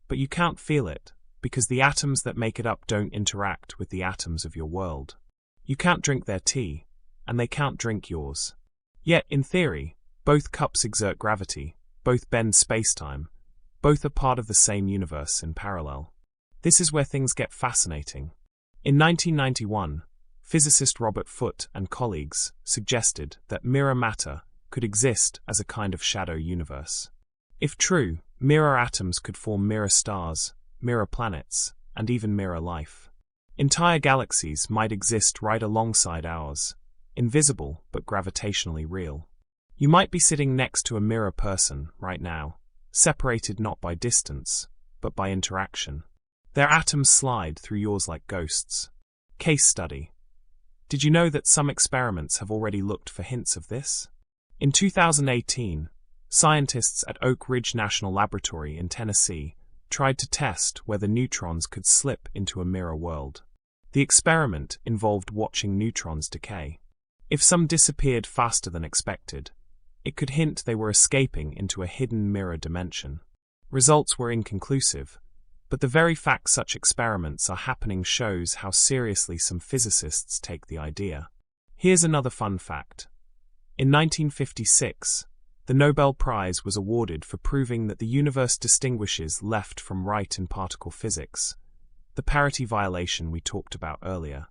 but you can't feel it, because the atoms that make it up don't interact with the atoms of your world. You can't drink their tea, and they can't drink yours. Yet, in theory, both cups exert gravity, both bend space-time, both are part of the same universe in parallel. This is where things get fascinating. In 1991, physicist Robert Foote and colleagues suggested that mirror matter could exist as a kind of shadow universe. If true, mirror atoms could form mirror stars, mirror planets, and even mirror life. Entire galaxies might exist right alongside ours, invisible but gravitationally real. You might be sitting next to a mirror person right now, separated not by distance, but by interaction. Their atoms slide through yours like ghosts. Case study. Did you know that some experiments have already looked for hints of this? In 2018, scientists at Oak Ridge National Laboratory in Tennessee tried to test whether neutrons could slip into a mirror world. The experiment involved watching neutrons decay. If some disappeared faster than expected, it could hint they were escaping into a hidden mirror dimension. Results were inconclusive, but the very fact such experiments are happening shows how seriously some physicists take the idea. Here's another fun fact. In 1956, the Nobel Prize was awarded for proving that the universe distinguishes left from right in particle physics, the parity violation we talked about earlier.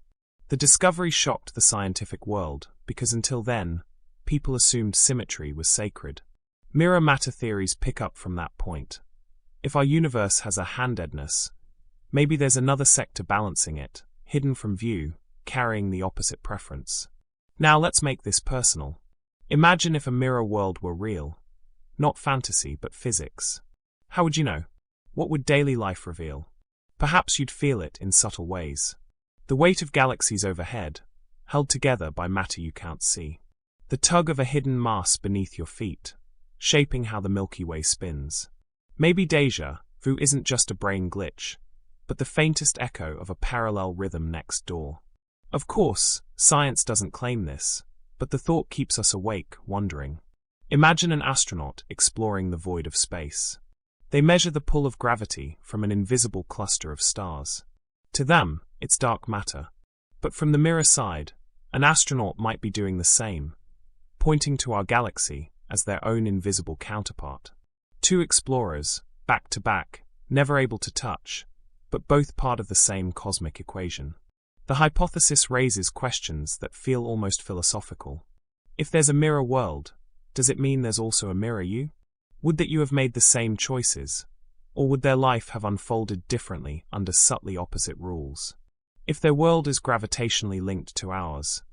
The discovery shocked the scientific world because until then, people assumed symmetry was sacred. Mirror matter theories pick up from that point. If our universe has a handedness, maybe there's another sector balancing it, hidden from view, carrying the opposite preference. Now let's make this personal. Imagine if a mirror world were real. Not fantasy, but physics. How would you know? What would daily life reveal? Perhaps you'd feel it in subtle ways. The weight of galaxies overhead, held together by matter you can't see. The tug of a hidden mass beneath your feet, shaping how the Milky Way spins. Maybe déjà vu isn't just a brain glitch, but the faintest echo of a parallel rhythm next door. Of course, science doesn't claim this, but the thought keeps us awake, wondering. Imagine an astronaut exploring the void of space. They measure the pull of gravity from an invisible cluster of stars. To them, it's dark matter. But from the mirror side, an astronaut might be doing the same, pointing to our galaxy as their own invisible counterpart. Two explorers, back to back, never able to touch, but both part of the same cosmic equation. The hypothesis raises questions that feel almost philosophical. If there's a mirror world, does it mean there's also a mirror you? Would that you have made the same choices, or would their life have unfolded differently under subtly opposite rules? If their world is gravitationally linked to ours,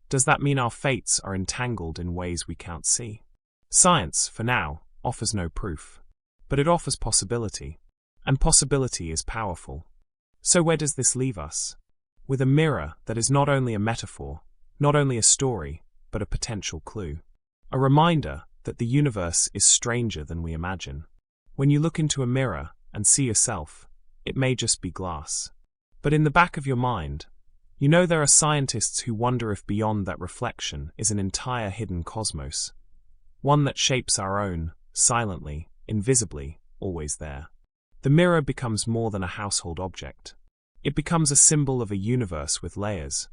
does that mean our fates are entangled in ways we can't see? Science, for now, offers no proof, but it offers possibility, and possibility is powerful. So where does this leave us? With a mirror that is not only a metaphor, not only a story, but a potential clue. A reminder that the universe is stranger than we imagine. When you look into a mirror and see yourself, it may just be glass. But in the back of your mind, you know there are scientists who wonder if beyond that reflection is an entire hidden cosmos. One that shapes our own, silently, invisibly, always there. The mirror becomes more than a household object. It becomes a symbol of a universe with layers,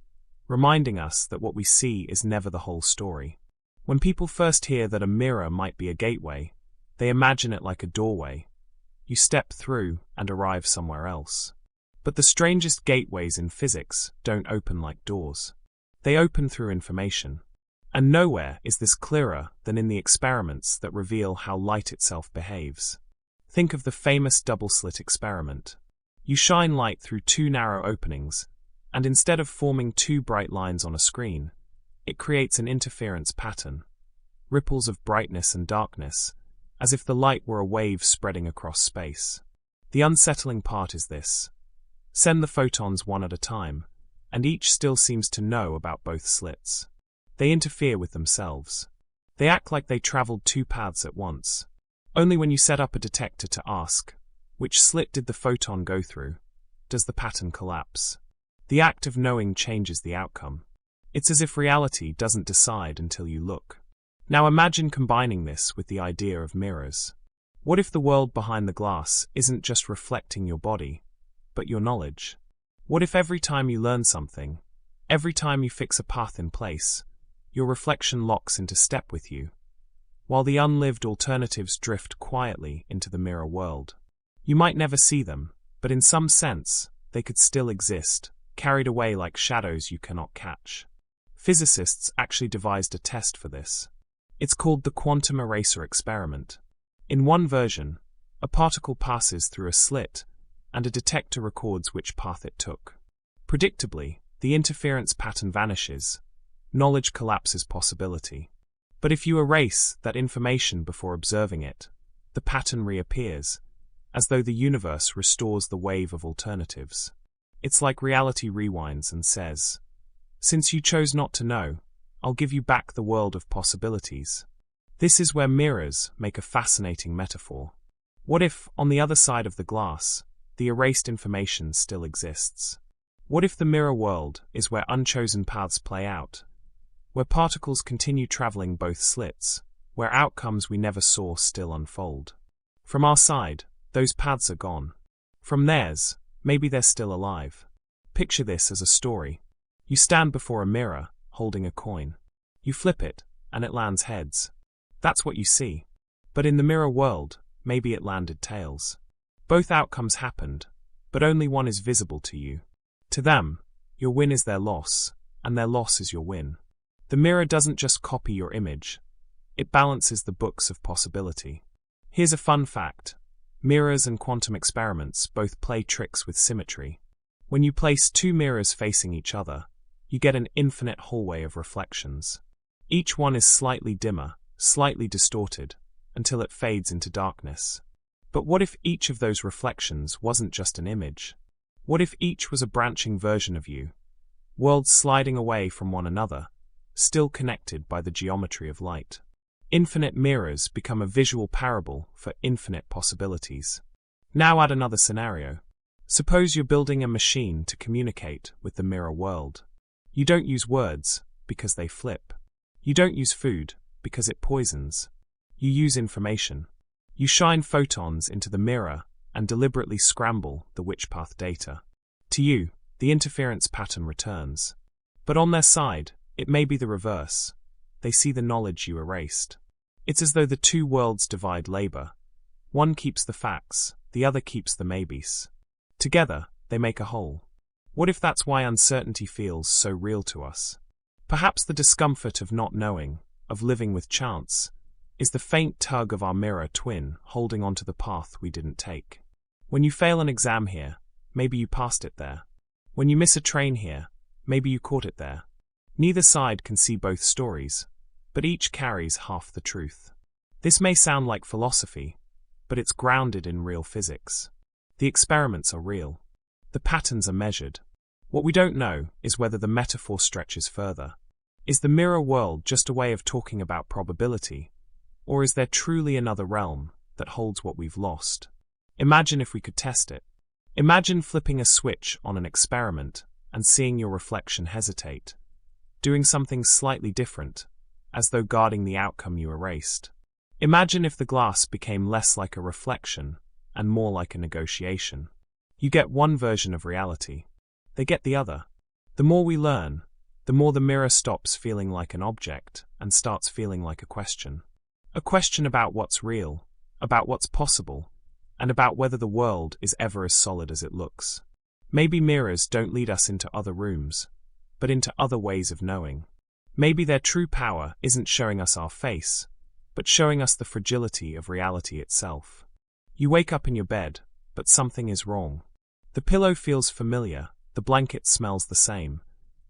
reminding us that what we see is never the whole story. When people first hear that a mirror might be a gateway, they imagine it like a doorway. You step through and arrive somewhere else. But the strangest gateways in physics don't open like doors. They open through information. And nowhere is this clearer than in the experiments that reveal how light itself behaves. Think of the famous double-slit experiment. You shine light through two narrow openings, and instead of forming two bright lines on a screen, it creates an interference pattern, ripples of brightness and darkness, as if the light were a wave spreading across space. The unsettling part is this. Send the photons one at a time, and each still seems to know about both slits. They interfere with themselves. They act like they traveled two paths at once. Only when you set up a detector to ask, which slit did the photon go through, does the pattern collapse. The act of knowing changes the outcome. It's as if reality doesn't decide until you look. Now imagine combining this with the idea of mirrors. What if the world behind the glass isn't just reflecting your body, but your knowledge? What if every time you learn something, every time you fix a path in place, your reflection locks into step with you, while the unlived alternatives drift quietly into the mirror world? You might never see them, but in some sense, they could still exist, carried away like shadows you cannot catch. Physicists actually devised a test for this. It's called the quantum eraser experiment. In one version, a particle passes through a slit, and a detector records which path it took. Predictably, the interference pattern vanishes. Knowledge collapses possibility. But if you erase that information before observing it, the pattern reappears, as though the universe restores the wave of alternatives. It's like reality rewinds and says, "Since you chose not to know, I'll give you back the world of possibilities." This is where mirrors make a fascinating metaphor. What if, on the other side of the glass, the erased information still exists? What if the mirror world is where unchosen paths play out, where particles continue traveling both slits, where outcomes we never saw still unfold? From our side, those paths are gone. From theirs, maybe they're still alive. Picture this as a story. You stand before a mirror, holding a coin. You flip it, and it lands heads. That's what you see. But in the mirror world, maybe it landed tails. Both outcomes happened, but only one is visible to you. To them, your win is their loss, and their loss is your win. The mirror doesn't just copy your image. It balances the books of possibility. Here's a fun fact. Mirrors and quantum experiments both play tricks with symmetry. When you place two mirrors facing each other, you get an infinite hallway of reflections. Each one is slightly dimmer, slightly distorted, until it fades into darkness. But what if each of those reflections wasn't just an image? What if each was a branching version of you? Worlds sliding away from one another, still connected by the geometry of light. Infinite mirrors become a visual parable for infinite possibilities. Now add another scenario. Suppose you're building a machine to communicate with the mirror world. You don't use words, because they flip. You don't use food, because it poisons. You use information. You shine photons into the mirror and deliberately scramble the witchpath data. To you, the interference pattern returns. But on their side, it may be the reverse. They see the knowledge you erased. It's as though the two worlds divide labor. One keeps the facts, the other keeps the maybes. Together, they make a whole. What if that's why uncertainty feels so real to us? Perhaps the discomfort of not knowing, of living with chance, is the faint tug of our mirror twin holding onto the path we didn't take. When you fail an exam here, maybe you passed it there. When you miss a train here, maybe you caught it there. Neither side can see both stories, but each carries half the truth. This may sound like philosophy, but it's grounded in real physics. The experiments are real. The patterns are measured. What we don't know is whether the metaphor stretches further. Is the mirror world just a way of talking about probability, or is there truly another realm that holds what we've lost? Imagine if we could test it. Imagine flipping a switch on an experiment and seeing your reflection hesitate, doing something slightly different, as though guarding the outcome you erased. Imagine if the glass became less like a reflection and more like a negotiation. You get one version of reality. They get the other. The more we learn, the more the mirror stops feeling like an object and starts feeling like a question. A question about what's real, about what's possible, and about whether the world is ever as solid as it looks. Maybe mirrors don't lead us into other rooms, but into other ways of knowing. Maybe their true power isn't showing us our face, but showing us the fragility of reality itself. You wake up in your bed, but something is wrong. The pillow feels familiar, the blanket smells the same,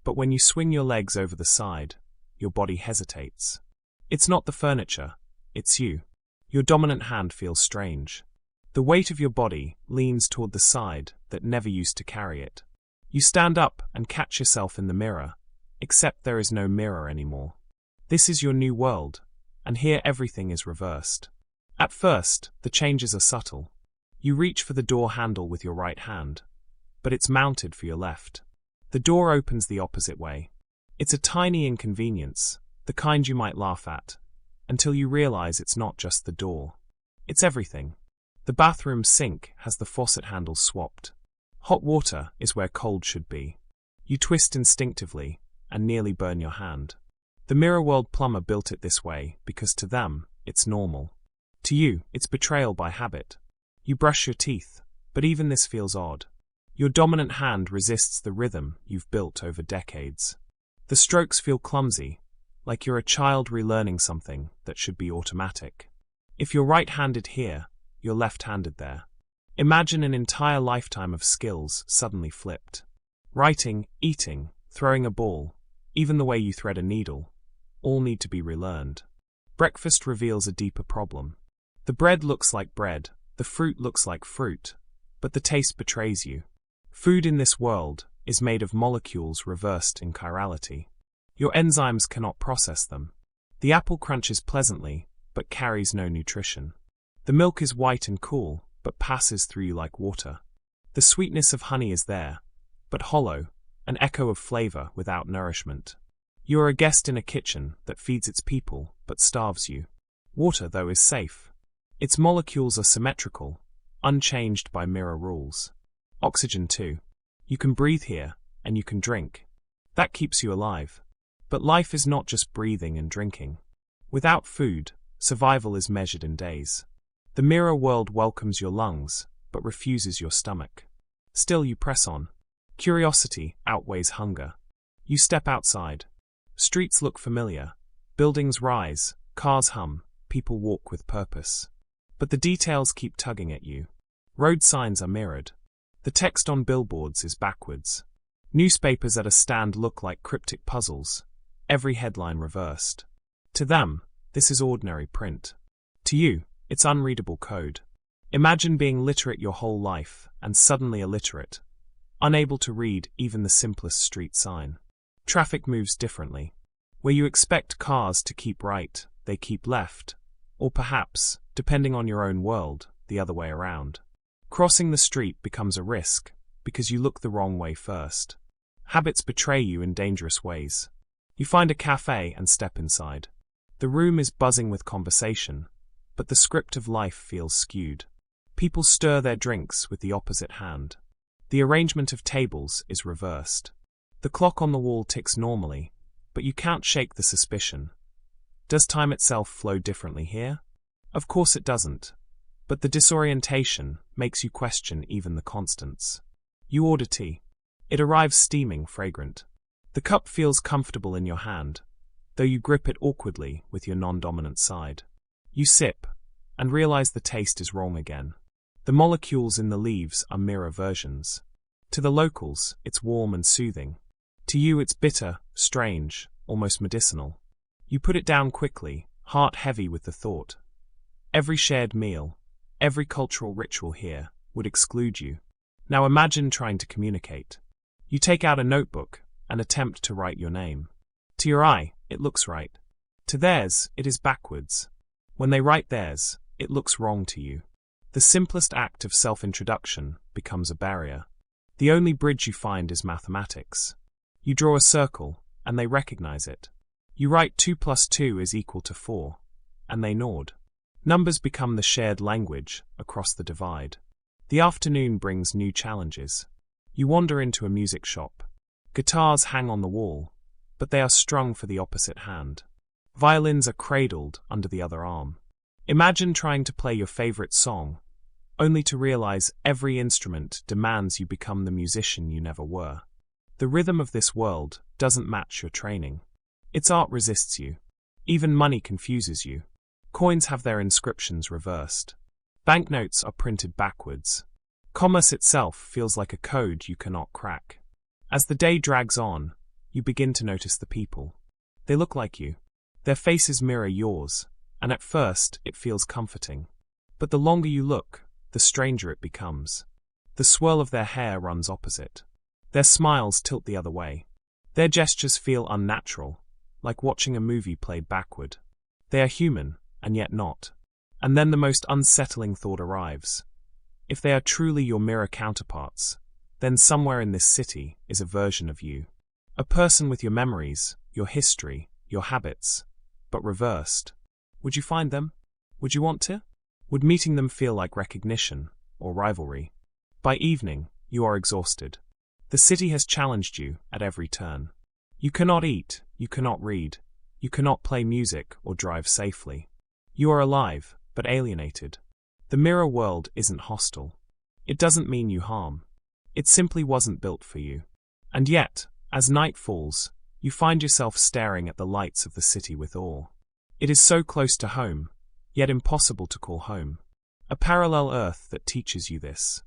but when you swing your legs over the side, your body hesitates. It's not the furniture, it's you. Your dominant hand feels strange. The weight of your body leans toward the side that never used to carry it. You stand up and catch yourself in the mirror, except there is no mirror anymore. This is your new world, and here everything is reversed. At first, the changes are subtle. You reach for the door handle with your right hand, but it's mounted for your left. The door opens the opposite way. It's a tiny inconvenience, the kind you might laugh at, until you realize it's not just the door. It's everything. The bathroom sink has the faucet handle swapped. Hot water is where cold should be. You twist instinctively and nearly burn your hand. The mirror world plumber built it this way because to them, it's normal. To you, it's betrayal by habit. You brush your teeth, but even this feels odd. Your dominant hand resists the rhythm you've built over decades. The strokes feel clumsy, like you're a child relearning something that should be automatic. If you're right-handed here, you're left-handed there. Imagine an entire lifetime of skills suddenly flipped. Writing, eating, throwing a ball, even the way you thread a needle, all need to be relearned. Breakfast reveals a deeper problem. The bread looks like bread, the fruit looks like fruit, but the taste betrays you. Food in this world is made of molecules reversed in chirality. Your enzymes cannot process them. The apple crunches pleasantly, but carries no nutrition. The milk is white and cool, but passes through you like water. The sweetness of honey is there, but hollow, an echo of flavor without nourishment. You are a guest in a kitchen that feeds its people, but starves you. Water, though, is safe. Its molecules are symmetrical, unchanged by mirror rules. Oxygen too. You can breathe here, and you can drink. That keeps you alive. But life is not just breathing and drinking. Without food, survival is measured in days. The mirror world welcomes your lungs, but refuses your stomach. Still you press on. Curiosity outweighs hunger. You step outside. Streets look familiar. Buildings rise, cars hum, people walk with purpose. But the details keep tugging at you. Road signs are mirrored. The text on billboards is backwards. Newspapers at a stand look like cryptic puzzles, every headline reversed. To them, this is ordinary print. To you, it's unreadable code. Imagine being literate your whole life and suddenly illiterate, unable to read even the simplest street sign. Traffic moves differently. Where you expect cars to keep right, they keep left, or perhaps, depending on your own world, the other way around. Crossing the street becomes a risk because you look the wrong way first. Habits betray you in dangerous ways. You find a cafe and step inside. The room is buzzing with conversation, but the script of life feels skewed. People stir their drinks with the opposite hand. The arrangement of tables is reversed. The clock on the wall ticks normally, but you can't shake the suspicion. Does time itself flow differently here? Of course it doesn't. But the disorientation makes you question even the constants. You order tea. It arrives steaming, fragrant. The cup feels comfortable in your hand, though you grip it awkwardly with your non-dominant side. You sip, and realize the taste is wrong again. The molecules in the leaves are mirror versions. To the locals, it's warm and soothing. To you it's bitter, strange, almost medicinal. You put it down quickly, heart heavy with the thought. Every shared meal, every cultural ritual here, would exclude you. Now imagine trying to communicate. You take out a notebook and attempt to write your name. To your eye, it looks right. To theirs, it is backwards. When they write theirs, it looks wrong to you. The simplest act of self-introduction becomes a barrier. The only bridge you find is mathematics. You draw a circle, and they recognize it. You write 2 + 2 is equal to 4, and they nod. Numbers become the shared language across the divide. The afternoon brings new challenges. You wander into a music shop. Guitars hang on the wall, but they are strung for the opposite hand. Violins are cradled under the other arm. Imagine trying to play your favorite song, only to realize every instrument demands you become the musician you never were. The rhythm of this world doesn't match your training. Its art resists you. Even money confuses you. Coins have their inscriptions reversed. Banknotes are printed backwards. Commerce itself feels like a code you cannot crack. As the day drags on, you begin to notice the people. They look like you. Their faces mirror yours, and at first it feels comforting. But the longer you look, the stranger it becomes. The swirl of their hair runs opposite. Their smiles tilt the other way. Their gestures feel unnatural, like watching a movie played backward. They are human, and yet not. And then the most unsettling thought arrives. If they are truly your mirror counterparts, then somewhere in this city is a version of you. A person with your memories, your history, your habits, but reversed. Would you find them? Would you want to? Would meeting them feel like recognition or rivalry? By evening, you are exhausted. The city has challenged you at every turn. You cannot eat, you cannot read, you cannot play music or drive safely. You are alive, but alienated. The mirror world isn't hostile. It doesn't mean you harm. It simply wasn't built for you. And yet, as night falls, you find yourself staring at the lights of the city with awe. It is so close to home, yet impossible to call home. A parallel earth that teaches you this.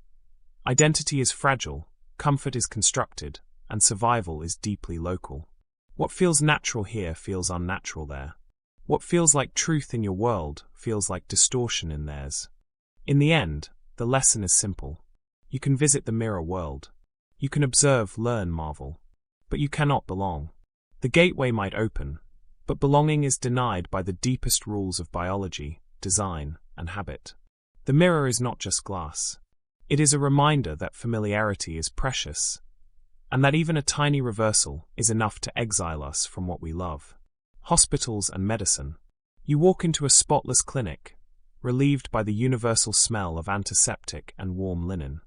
Identity is fragile, comfort is constructed, and survival is deeply local. What feels natural here feels unnatural there. What feels like truth in your world feels like distortion in theirs. In the end, the lesson is simple. You can visit the mirror world. You can observe, learn, marvel. But you cannot belong. The gateway might open, but belonging is denied by the deepest rules of biology, design, and habit. The mirror is not just glass. It is a reminder that familiarity is precious, and that even a tiny reversal is enough to exile us from what we love. Hospitals and medicine. You walk into a spotless clinic, relieved by the universal smell of antiseptic and warm linen.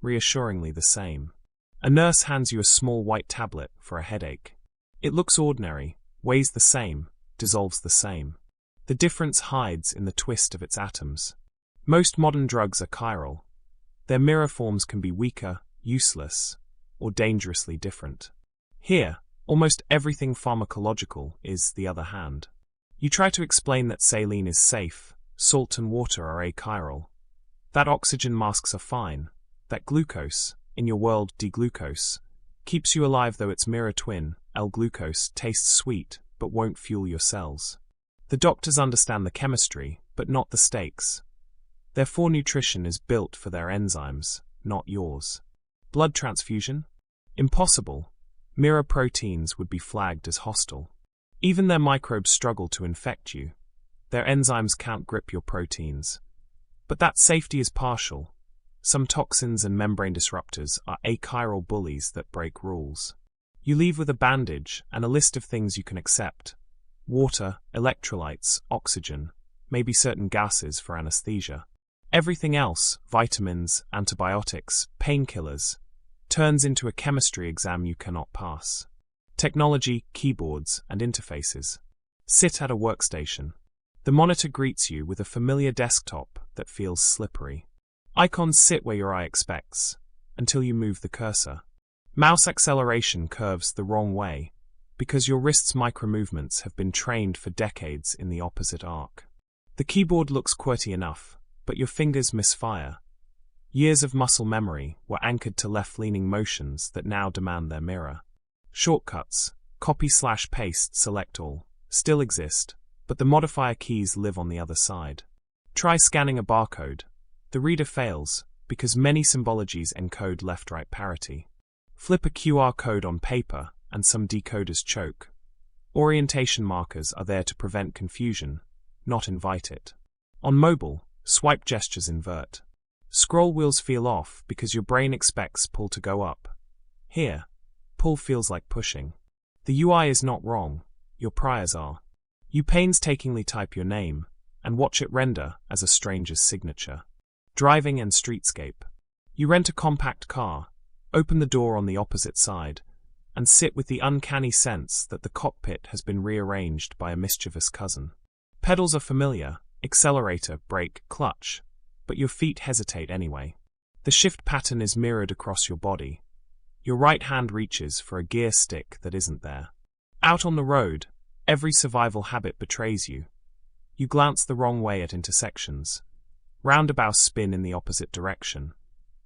Reassuringly the same. A nurse hands you a small white tablet for a headache. It looks ordinary, weighs the same, dissolves the same. The difference hides in the twist of its atoms. Most modern drugs are chiral. Their mirror forms can be weaker, useless, or dangerously different. Here, almost everything pharmacological is the other hand. You try to explain that saline is safe, salt and water are achiral. That oxygen masks are fine. That glucose, in your world D-glucose, keeps you alive though its mirror twin, L-glucose, tastes sweet, but won't fuel your cells. The doctors understand the chemistry, but not the stakes. Therefore nutrition is built for their enzymes, not yours. Blood transfusion? Impossible. Mirror proteins would be flagged as hostile. Even their microbes struggle to infect you. Their enzymes can't grip your proteins. But that safety is partial. Some toxins and membrane disruptors are achiral bullies that break rules. You leave with a bandage and a list of things you can accept. Water, electrolytes, oxygen, maybe certain gases for anesthesia. Everything else, vitamins, antibiotics, painkillers, turns into a chemistry exam you cannot pass. Technology, keyboards, and interfaces. Sit at a workstation. The monitor greets you with a familiar desktop that feels slippery. Icons sit where your eye expects, until you move the cursor. Mouse acceleration curves the wrong way, because your wrist's micromovements have been trained for decades in the opposite arc. The keyboard looks QWERTY enough, but your fingers misfire. Years of muscle memory were anchored to left-leaning motions that now demand their mirror. Shortcuts, copy/paste, select all, still exist, but the modifier keys live on the other side. Try scanning a barcode. The reader fails, because many symbologies encode left-right parity. Flip a QR code on paper, and some decoders choke. Orientation markers are there to prevent confusion, not invite it. On mobile, swipe gestures invert. Scroll wheels feel off because your brain expects pull to go up. Here, pull feels like pushing. The UI is not wrong, your priors are. You painstakingly type your name, and watch it render as a stranger's signature. Driving and streetscape. You rent a compact car, open the door on the opposite side, and sit with the uncanny sense that the cockpit has been rearranged by a mischievous cousin. Pedals are familiar, accelerator, brake, clutch, but your feet hesitate anyway. The shift pattern is mirrored across your body. Your right hand reaches for a gear stick that isn't there. Out on the road, every survival habit betrays you. You glance the wrong way at intersections. Roundabouts spin in the opposite direction.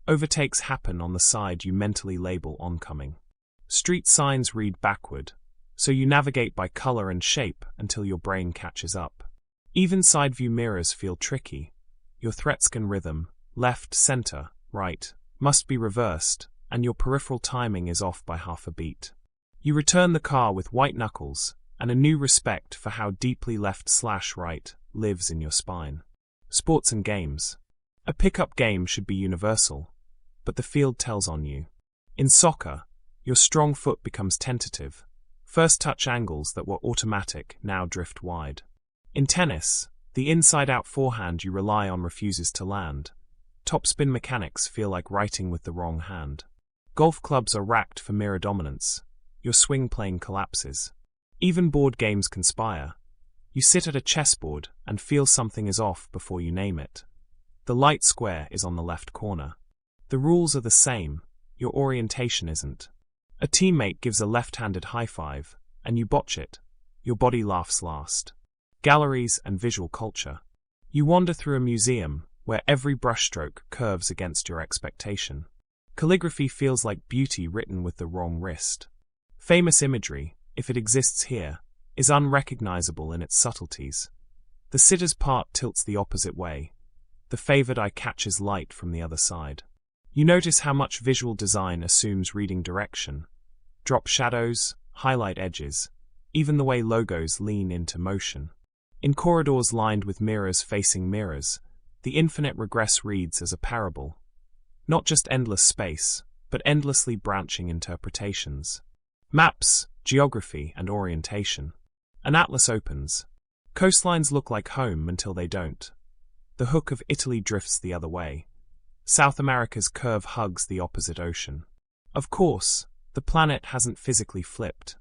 Overtakes happen on the side you mentally label oncoming. Street signs read backward, so you navigate by color and shape until your brain catches up. Even side view mirrors feel tricky. Your threat scan rhythm, left, center, right, must be reversed, and your peripheral timing is off by half a beat. You return the car with white knuckles and a new respect for how deeply left/right lives in your spine. Sports and games. A pickup game should be universal, but the field tells on you. In soccer, your strong foot becomes tentative. First touch angles that were automatic now drift wide. In tennis, the inside-out forehand you rely on refuses to land. Topspin mechanics feel like writing with the wrong hand. Golf clubs are racked for mirror dominance. Your swing plane collapses. Even board games conspire. You sit at a chessboard and feel something is off before you name it. The light square is on the left corner. The rules are the same, your orientation isn't. A teammate gives a left-handed high five, and you botch it. Your body laughs last. Galleries and visual culture. You wander through a museum where every brushstroke curves against your expectation. Calligraphy feels like beauty written with the wrong wrist. Famous imagery, if it exists here, is unrecognizable in its subtleties. The sitter's part tilts the opposite way. The favored eye catches light from the other side. You notice how much visual design assumes reading direction. Drop shadows, highlight edges, even the way logos lean into motion. In corridors lined with mirrors facing mirrors, the infinite regress reads as a parable. Not just endless space, but endlessly branching interpretations. Maps, geography, and orientation. An atlas opens. Coastlines look like home until they don't. The hook of Italy drifts the other way. South America's curve hugs the opposite ocean. Of course, the planet hasn't physically flipped.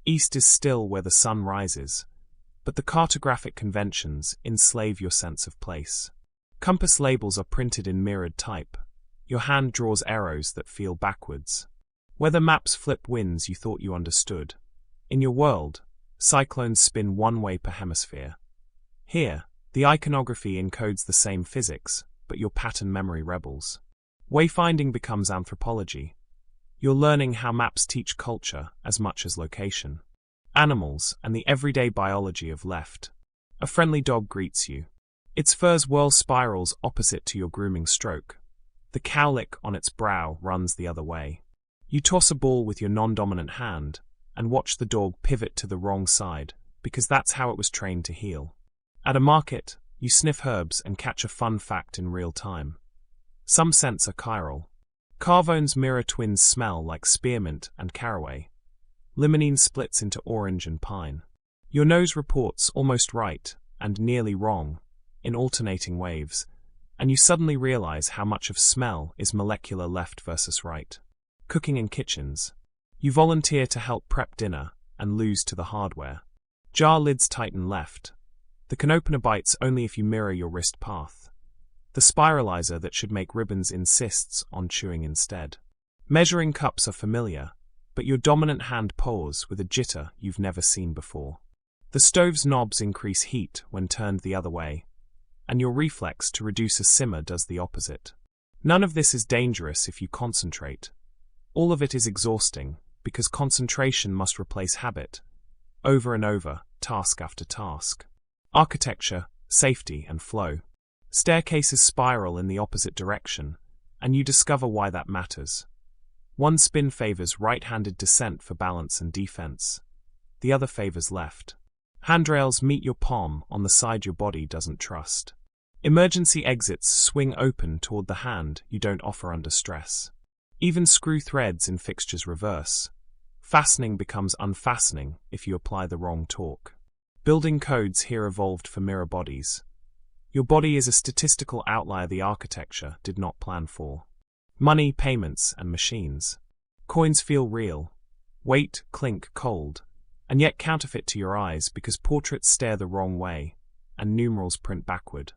East is still where the sun rises, but the cartographic conventions enslave your sense of place. Compass labels are printed in mirrored type. Your hand draws arrows that feel backwards. Weather maps flip winds you thought you understood. In your world, cyclones spin one way per hemisphere. Here, The iconography encodes the same physics, but your pattern memory rebels. Wayfinding becomes anthropology. You're learning how maps teach culture as much as location. Animals and the everyday biology of left. A friendly dog greets you. Its fur whirls spirals opposite to your grooming stroke. The cowlick on its brow runs the other way. You toss a ball with your non-dominant hand and watch the dog pivot to the wrong side, because that's how it was trained to heel. At a market, you sniff herbs and catch a fun fact in real time. Some scents are chiral. Carvone's mirror twins smell like spearmint and caraway. Limonene splits into orange and pine. Your nose reports almost right and nearly wrong in alternating waves, and you suddenly realize how much of smell is molecular left versus right. Cooking in kitchens. You volunteer to help prep dinner and lose to the hardware. Jar lids tighten left. The can opener bites only if you mirror your wrist path. The spiralizer that should make ribbons insists on chewing instead. Measuring cups are familiar, but your dominant hand paws with a jitter you've never seen before. The stove's knobs increase heat when turned the other way, and your reflex to reduce a simmer does the opposite. None of this is dangerous if you concentrate. All of it is exhausting, because concentration must replace habit, over and over, task after task. Architecture, safety, and flow. Staircases spiral in the opposite direction, and you discover why that matters. One spin favors right-handed descent for balance and defense. The other favors left. Handrails meet your palm on the side your body doesn't trust. Emergency exits swing open toward the hand you don't offer under stress. Even screw threads in fixtures reverse. Fastening becomes unfastening if you apply the wrong torque. Building codes here evolved for mirror bodies. Your body is a statistical outlier the architecture did not plan for. Money, payments, and machines. Coins feel real. Weight, clink, cold. And yet counterfeit to your eyes because portraits stare the wrong way, and numerals print backward.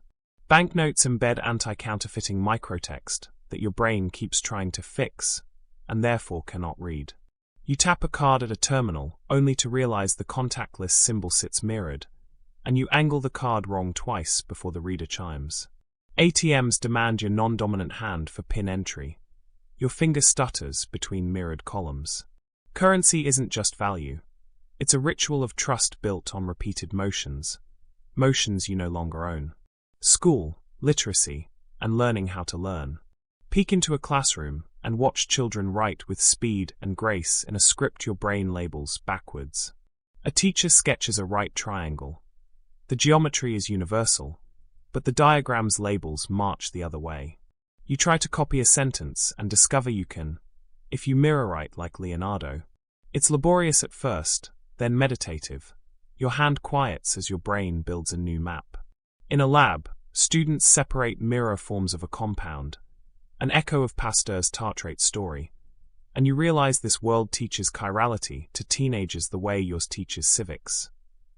Banknotes embed anti-counterfeiting microtext that your brain keeps trying to fix, and therefore cannot read. You tap a card at a terminal, only to realize the contactless symbol sits mirrored, and you angle the card wrong twice before the reader chimes. ATMs demand your non-dominant hand for PIN entry. Your finger stutters between mirrored columns. Currency isn't just value. It's a ritual of trust built on repeated motions you no longer own. School, literacy, and learning how to learn. Peek into a classroom and watch children write with speed and grace in a script your brain labels backwards. A teacher sketches a right triangle. The geometry is universal, but the diagram's labels march the other way. You try to copy a sentence and discover you can, if you mirror write like Leonardo. It's laborious at first, then meditative. Your hand quiets as your brain builds a new map. In a lab, students separate mirror forms of a compound, an echo of Pasteur's tartrate story, and you realize this world teaches chirality to teenagers the way yours teaches civics.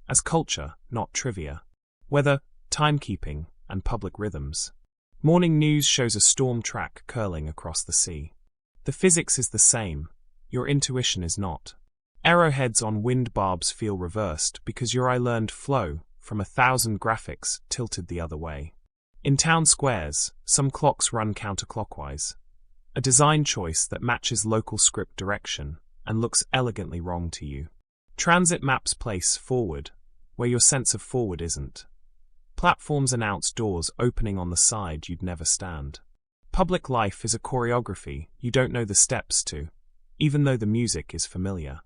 As culture, not trivia. Weather, timekeeping, and public rhythms. Morning news shows a storm track curling across the sea. The physics is the same, your intuition is not. Arrowheads on wind barbs feel reversed because your eye learned flow from 1,000 graphics tilted the other way. In town squares, some clocks run counterclockwise. A design choice that matches local script direction and looks elegantly wrong to you. Transit maps place forward, where your sense of forward isn't. Platforms announce doors opening on the side you'd never stand. Public life is a choreography you don't know the steps to, even though the music is familiar.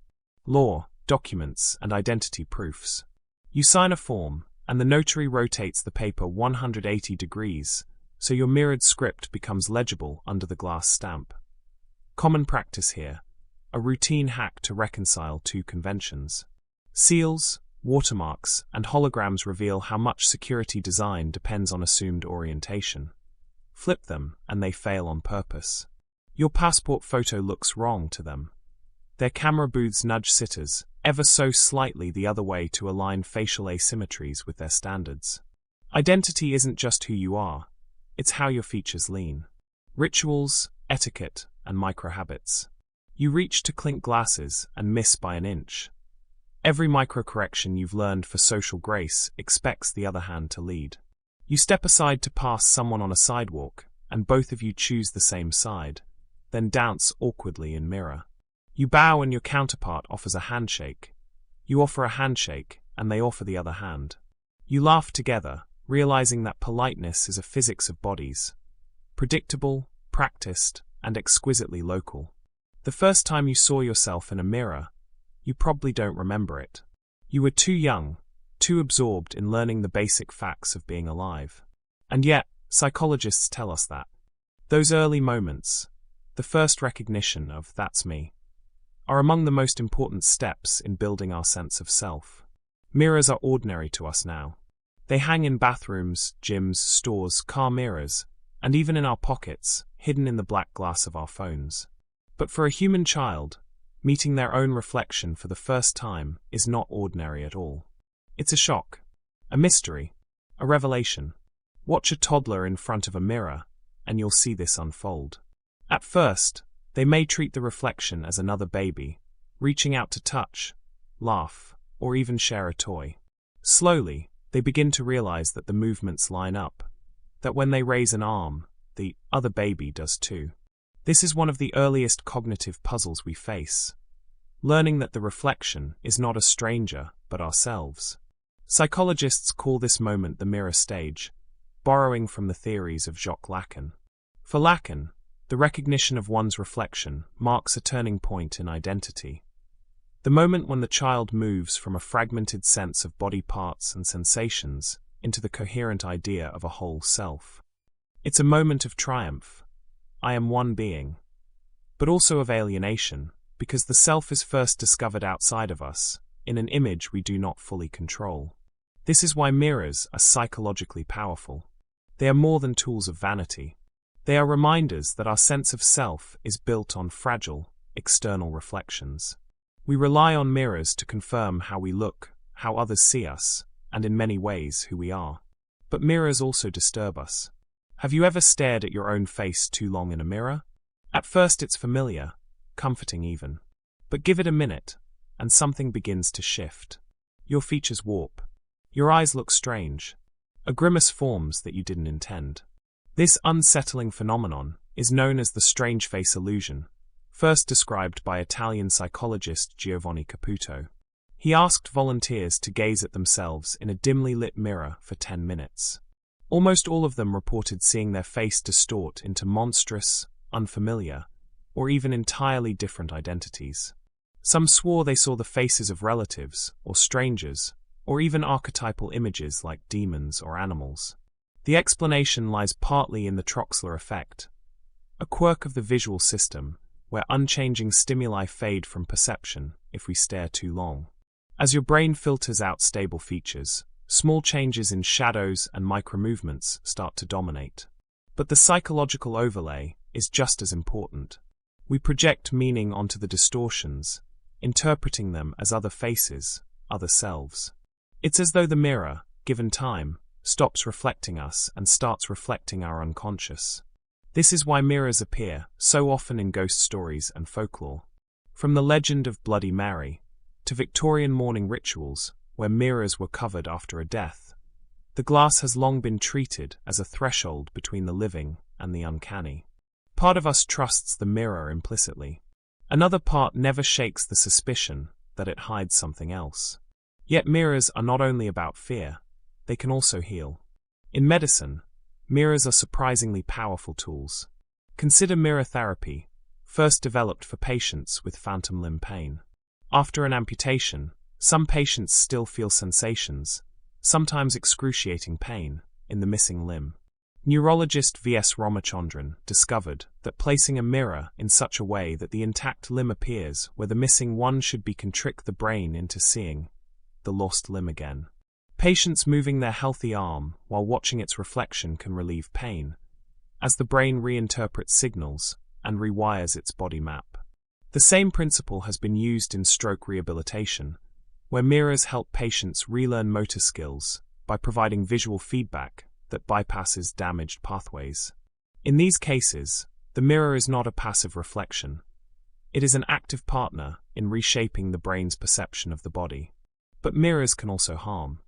Law, documents, and identity proofs. You sign a form, and the notary rotates the paper 180 degrees, so your mirrored script becomes legible under the glass stamp. Common practice here, a routine hack to reconcile two conventions. Seals, watermarks, and holograms reveal how much security design depends on assumed orientation. Flip them, and they fail on purpose. Your passport photo looks wrong to them. Their camera booths nudge sitters, ever so slightly the other way to align facial asymmetries with their standards. Identity isn't just who you are, it's how your features lean. Rituals, etiquette, and microhabits. You reach to clink glasses and miss by an inch. Every microcorrection you've learned for social grace expects the other hand to lead. You step aside to pass someone on a sidewalk, and both of you choose the same side, then dance awkwardly in mirror. You bow and your counterpart offers a handshake. You offer a handshake, and they offer the other hand. You laugh together, realizing that politeness is a physics of bodies. Predictable, practiced, and exquisitely local. The first time you saw yourself in a mirror, you probably don't remember it. You were too young, too absorbed in learning the basic facts of being alive. And yet, psychologists tell us that those early moments, the first recognition of "that's me," are among the most important steps in building our sense of self. Mirrors are ordinary to us now. They hang in bathrooms, gyms, stores, car mirrors, and even in our pockets, hidden in the black glass of our phones. But for a human child, meeting their own reflection for the first time is not ordinary at all. It's a shock, a mystery, a revelation. Watch a toddler in front of a mirror, and you'll see this unfold. At first, they may treat the reflection as another baby, reaching out to touch, laugh, or even share a toy. Slowly, they begin to realize that the movements line up, that when they raise an arm, the other baby does too. This is one of the earliest cognitive puzzles we face, learning that the reflection is not a stranger, but ourselves. Psychologists call this moment the mirror stage, borrowing from the theories of Jacques Lacan. For Lacan, the recognition of one's reflection marks a turning point in identity. The moment when the child moves from a fragmented sense of body parts and sensations into the coherent idea of a whole self. It's a moment of triumph. I am one being. But also of alienation, because the self is first discovered outside of us, in an image we do not fully control. This is why mirrors are psychologically powerful. They are more than tools of vanity. They are reminders that our sense of self is built on fragile, external reflections. We rely on mirrors to confirm how we look, how others see us, and in many ways who we are. But mirrors also disturb us. Have you ever stared at your own face too long in a mirror? At first it's familiar, comforting even. But give it a minute, and something begins to shift. Your features warp. Your eyes look strange. A grimace forms that you didn't intend. This unsettling phenomenon is known as the strange face illusion, first described by Italian psychologist Giovanni Caputo. He asked volunteers to gaze at themselves in a dimly lit mirror for 10 minutes. Almost all of them reported seeing their face distort into monstrous, unfamiliar, or even entirely different identities. Some swore they saw the faces of relatives, or strangers, or even archetypal images like demons or animals. The explanation lies partly in the Troxler effect, a quirk of the visual system where unchanging stimuli fade from perception if we stare too long. As your brain filters out stable features, small changes in shadows and micromovements start to dominate. But the psychological overlay is just as important. We project meaning onto the distortions, interpreting them as other faces, other selves. It's as though the mirror, given time, stops reflecting us and starts reflecting our unconscious. This is why mirrors appear so often in ghost stories and folklore. From the legend of Bloody Mary to Victorian mourning rituals where mirrors were covered after a death, the glass has long been treated as a threshold between the living and the uncanny. Part of us trusts the mirror implicitly. Another part never shakes the suspicion that it hides something else. Yet mirrors are not only about fear, they can also heal. In medicine, mirrors are surprisingly powerful tools. Consider mirror therapy, first developed for patients with phantom limb pain. After an amputation, some patients still feel sensations, sometimes excruciating pain, in the missing limb. Neurologist V.S. Ramachandran discovered that placing a mirror in such a way that the intact limb appears where the missing one should be can trick the brain into seeing the lost limb again. Patients moving their healthy arm while watching its reflection can relieve pain, as the brain reinterprets signals and rewires its body map. The same principle has been used in stroke rehabilitation, where mirrors help patients relearn motor skills by providing visual feedback that bypasses damaged pathways. In these cases, the mirror is not a passive reflection. It is an active partner in reshaping the brain's perception of the body. But mirrors can also harm.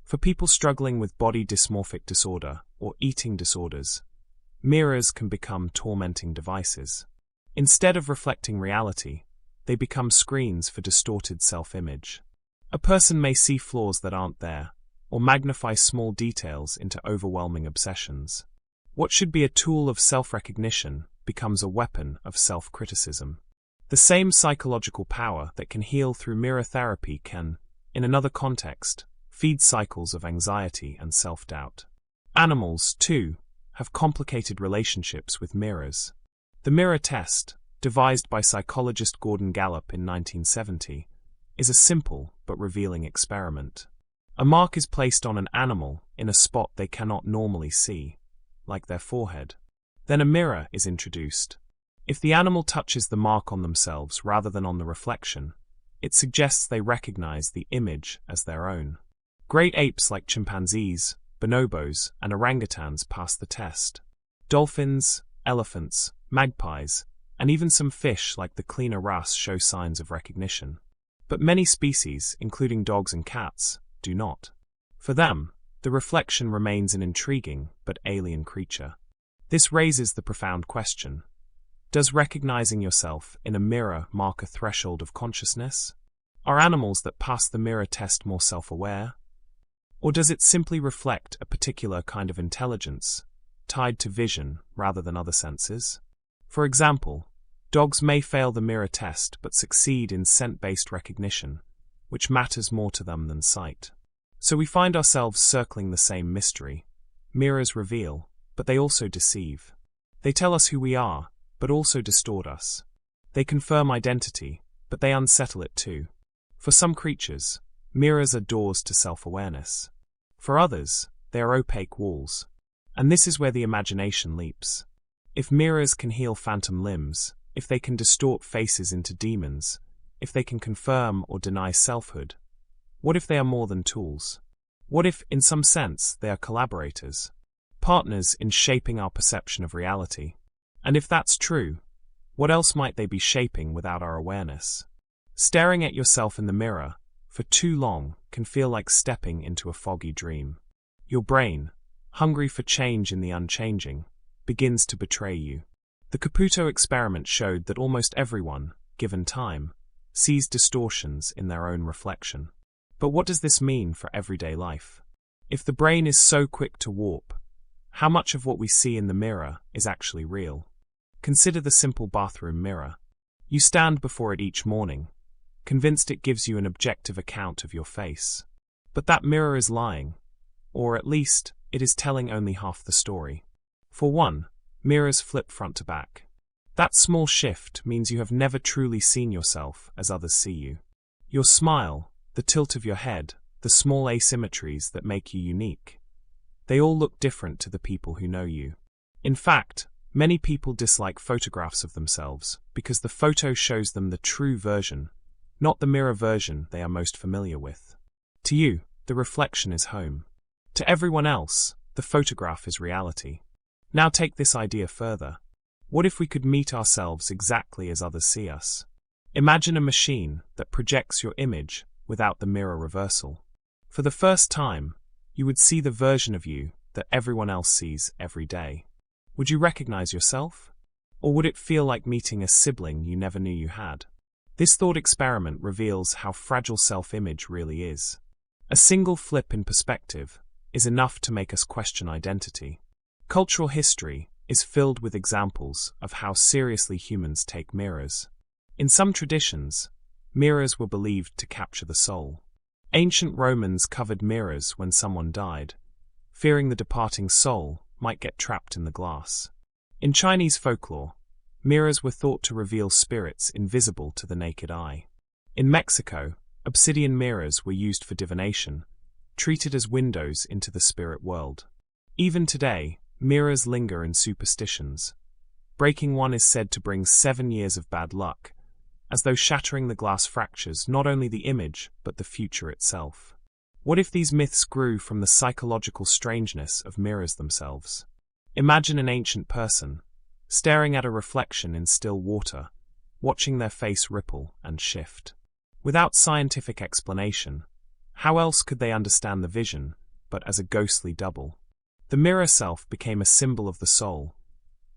For people struggling with body dysmorphic disorder or eating disorders, mirrors can become tormenting devices. Instead of reflecting reality, they become screens for distorted self-image. A person may see flaws that aren't there, or magnify small details into overwhelming obsessions. What should be a tool of self-recognition becomes a weapon of self-criticism. The same psychological power that can heal through mirror therapy can, in another context, feed cycles of anxiety and self-doubt. Animals, too, have complicated relationships with mirrors. The mirror test, devised by psychologist Gordon Gallup in 1970, is a simple but revealing experiment. A mark is placed on an animal in a spot they cannot normally see, like their forehead. Then a mirror is introduced. If the animal touches the mark on themselves rather than on the reflection, it suggests they recognize the image as their own. Great apes like chimpanzees, bonobos, and orangutans pass the test. Dolphins, elephants, magpies, and even some fish like the cleaner wrasse show signs of recognition. But many species, including dogs and cats, do not. For them, the reflection remains an intriguing but alien creature. This raises the profound question: does recognizing yourself in a mirror mark a threshold of consciousness? Are animals that pass the mirror test more self-aware? Or does it simply reflect a particular kind of intelligence, tied to vision rather than other senses? For example, dogs may fail the mirror test but succeed in scent-based recognition, which matters more to them than sight. So we find ourselves circling the same mystery. Mirrors reveal, but they also deceive. They tell us who we are, but also distort us. They confirm identity, but they unsettle it too. For some creatures, mirrors are doors to self-awareness. For others, they are opaque walls. And this is where the imagination leaps. If mirrors can heal phantom limbs, if they can distort faces into demons, if they can confirm or deny selfhood, what if they are more than tools? What if, in some sense, they are collaborators, partners in shaping our perception of reality? And if that's true, what else might they be shaping without our awareness? Staring at yourself in the mirror for too long can feel like stepping into a foggy dream. Your brain, hungry for change in the unchanging, begins to betray you. The Caputo experiment showed that almost everyone, given time, sees distortions in their own reflection. But what does this mean for everyday life? If the brain is so quick to warp, how much of what we see in the mirror is actually real? Consider the simple bathroom mirror. You stand before it each morning, convinced it gives you an objective account of your face. But that mirror is lying, or at least, it is telling only half the story. For one, mirrors flip front to back. That small shift means you have never truly seen yourself as others see you. Your smile, the tilt of your head, the small asymmetries that make you unique, they all look different to the people who know you. In fact, many people dislike photographs of themselves because the photo shows them the true version, not the mirror version they are most familiar with. To you, the reflection is home. To everyone else, the photograph is reality. Now take this idea further. What if we could meet ourselves exactly as others see us? Imagine a machine that projects your image without the mirror reversal. For the first time, you would see the version of you that everyone else sees every day. Would you recognize yourself? Or would it feel like meeting a sibling you never knew you had? This thought experiment reveals how fragile self-image really is. A single flip in perspective is enough to make us question identity. Cultural history is filled with examples of how seriously humans take mirrors. In some traditions, mirrors were believed to capture the soul. Ancient Romans covered mirrors when someone died, fearing the departing soul might get trapped in the glass. In Chinese folklore, mirrors were thought to reveal spirits invisible to the naked eye. In Mexico, obsidian mirrors were used for divination, treated as windows into the spirit world. Even today, mirrors linger in superstitions. Breaking one is said to bring 7 years of bad luck, as though shattering the glass fractures not only the image but the future itself. What if these myths grew from the psychological strangeness of mirrors themselves? Imagine an ancient person, staring at a reflection in still water, watching their face ripple and shift. Without scientific explanation, How else could they understand the vision, but as a ghostly double? The mirror self became a symbol of the soul,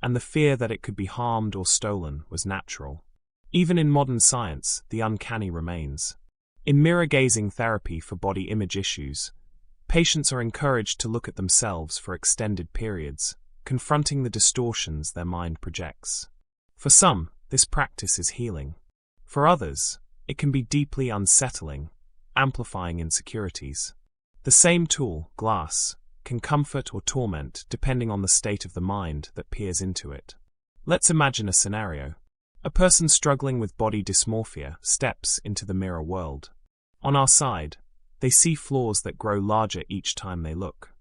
and the fear that it could be harmed or stolen was natural. Even in modern science, the uncanny remains. In mirror-gazing therapy for body image issues, patients are encouraged to look at themselves for extended periods, confronting the distortions their mind projects. For some, this practice is healing. For others, it can be deeply unsettling, amplifying insecurities. The same tool, glass, can comfort or torment depending on the state of the mind that peers into it. Let's imagine a scenario. A person struggling with body dysmorphia steps into the mirror world. On our side, they see flaws that grow larger each time they look.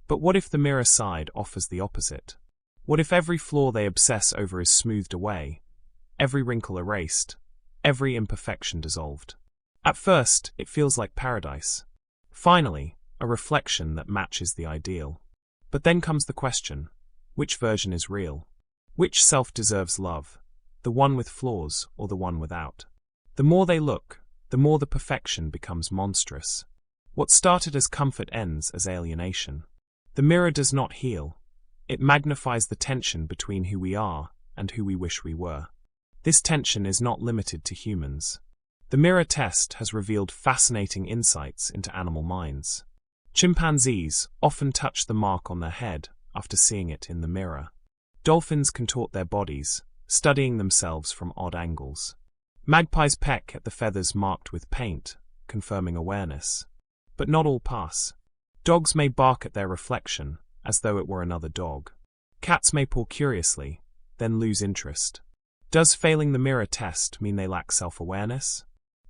But what if the mirror side offers the opposite? What if every flaw they obsess over is smoothed away, every wrinkle erased, every imperfection dissolved? At first, it feels like paradise. Finally, a reflection that matches the ideal. But then comes the question, which version is real? Which self deserves love? The one with flaws or the one without? The more they look, the more the perfection becomes monstrous. What started as comfort ends as alienation. The mirror does not heal. It magnifies the tension between who we are and who we wish we were. This tension is not limited to humans. The mirror test has revealed fascinating insights into animal minds. Chimpanzees often touch the mark on their head after seeing it in the mirror. Dolphins contort their bodies, studying themselves from odd angles. Magpies peck at the feathers marked with paint, confirming awareness. But not all pass. Dogs may bark at their reflection, as though it were another dog. Cats may paw curiously, then lose interest. Does failing the mirror test mean they lack self-awareness?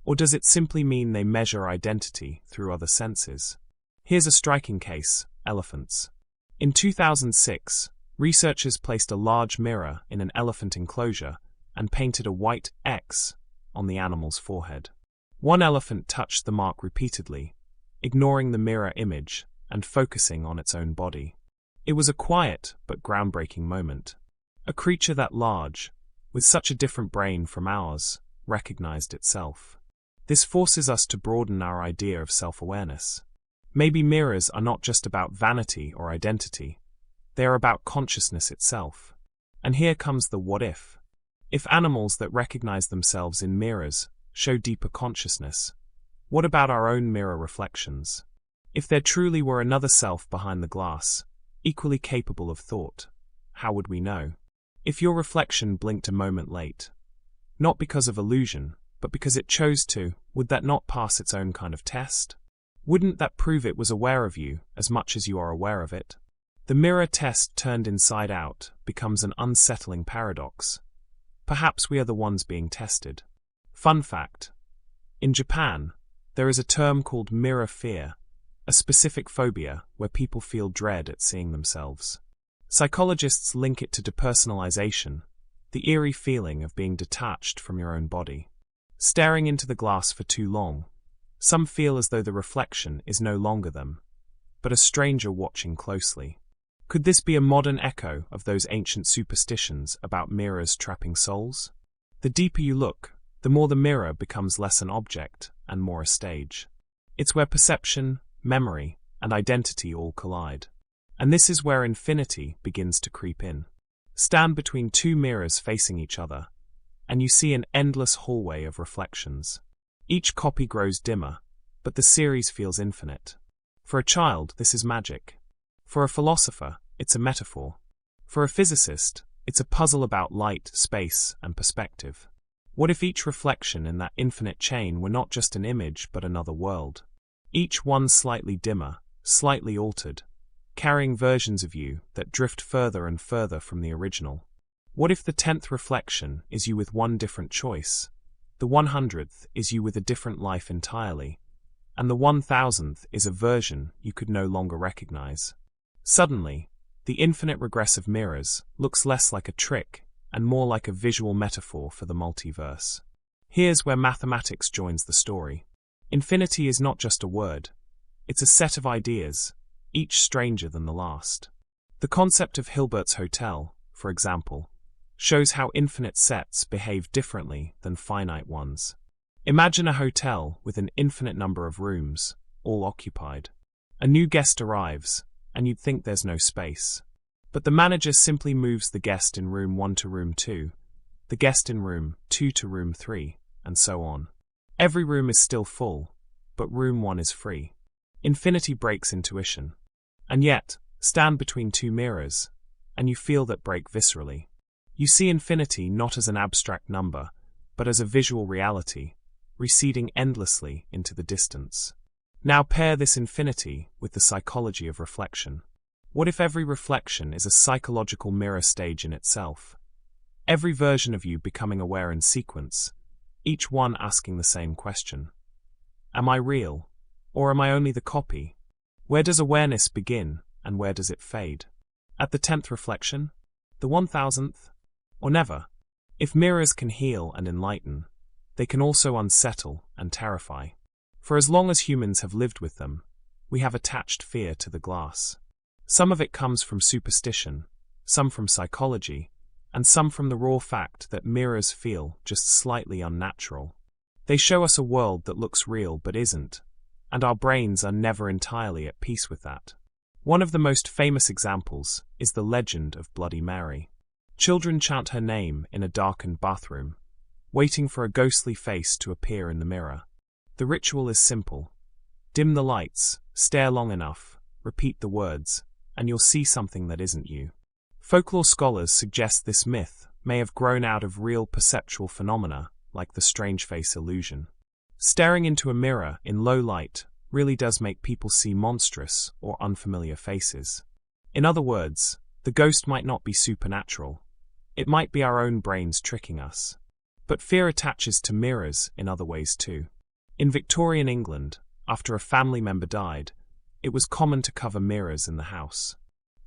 Or does it simply mean they measure identity through other senses? Here's a striking case: elephants. In 2006, researchers placed a large mirror in an elephant enclosure and painted a white X on the animal's forehead. One elephant touched the mark repeatedly, ignoring the mirror image and focusing on its own body. It was a quiet but groundbreaking moment. A creature that large, with such a different brain from ours, recognized itself. This forces us to broaden our idea of self-awareness. Maybe mirrors are not just about vanity or identity. They are about consciousness itself. And here comes the what if. If animals that recognize themselves in mirrors show deeper consciousness, what about our own mirror reflections? If there truly were another self behind the glass, equally capable of thought, how would we know? If your reflection blinked a moment late, not because of illusion, but because it chose to, would that not pass its own kind of test? Wouldn't that prove it was aware of you as much as you are aware of it? The mirror test turned inside out becomes an unsettling paradox. Perhaps we are the ones being tested. Fun fact: in Japan, there is a term called mirror fear, a specific phobia where people feel dread at seeing themselves. Psychologists link it to depersonalization, the eerie feeling of being detached from your own body. Staring into the glass for too long, some feel as though the reflection is no longer them, but a stranger watching closely. Could this be a modern echo of those ancient superstitions about mirrors trapping souls? The deeper you look, the more the mirror becomes less an object and more a stage. It's where perception, memory, and identity all collide. And this is where infinity begins to creep in. Stand between two mirrors facing each other, and you see an endless hallway of reflections. Each copy grows dimmer, but the series feels infinite. For a child, this is magic. For a philosopher, it's a metaphor. For a physicist, it's a puzzle about light, space, and perspective. What if each reflection in that infinite chain were not just an image but another world? Each one slightly dimmer, slightly altered, carrying versions of you that drift further and further from the original. What if the 10th reflection is you with one different choice, the 100th is you with a different life entirely, and the 1000th is a version you could no longer recognize? Suddenly, the infinite regress of mirrors looks less like a trick and more like a visual metaphor for the multiverse. Here's where mathematics joins the story. Infinity is not just a word. It's a set of ideas, each stranger than the last. The concept of Hilbert's hotel, for example, shows how infinite sets behave differently than finite ones. Imagine a hotel with an infinite number of rooms, all occupied. A new guest arrives, and you'd think there's no space. But the manager simply moves the guest in room 1 to room 2, the guest in room 2 to room 3, and so on. Every room is still full, but room 1 is free. Infinity breaks intuition. And yet, stand between two mirrors, and you feel that break viscerally. You see infinity not as an abstract number, but as a visual reality, receding endlessly into the distance. Now pair this infinity with the psychology of reflection. What if every reflection is a psychological mirror stage in itself? Every version of you becoming aware in sequence, each one asking the same question. Am I real, or am I only the copy? Where does awareness begin, and where does it fade? At the 10th reflection? The 1000th? Or never? If mirrors can heal and enlighten, they can also unsettle and terrify. For as long as humans have lived with them, we have attached fear to the glass. Some of it comes from superstition, some from psychology, and some from the raw fact that mirrors feel just slightly unnatural. They show us a world that looks real but isn't, and our brains are never entirely at peace with that. One of the most famous examples is the legend of Bloody Mary. Children chant her name in a darkened bathroom, waiting for a ghostly face to appear in the mirror. The ritual is simple. Dim the lights, stare long enough, repeat the words, and you'll see something that isn't you. Folklore scholars suggest this myth may have grown out of real perceptual phenomena like the strange face illusion. Staring into a mirror in low light really does make people see monstrous or unfamiliar faces. In other words, the ghost might not be supernatural. It might be our own brains tricking us. But fear attaches to mirrors in other ways too. In Victorian England, after a family member died, it was common to cover mirrors in the house.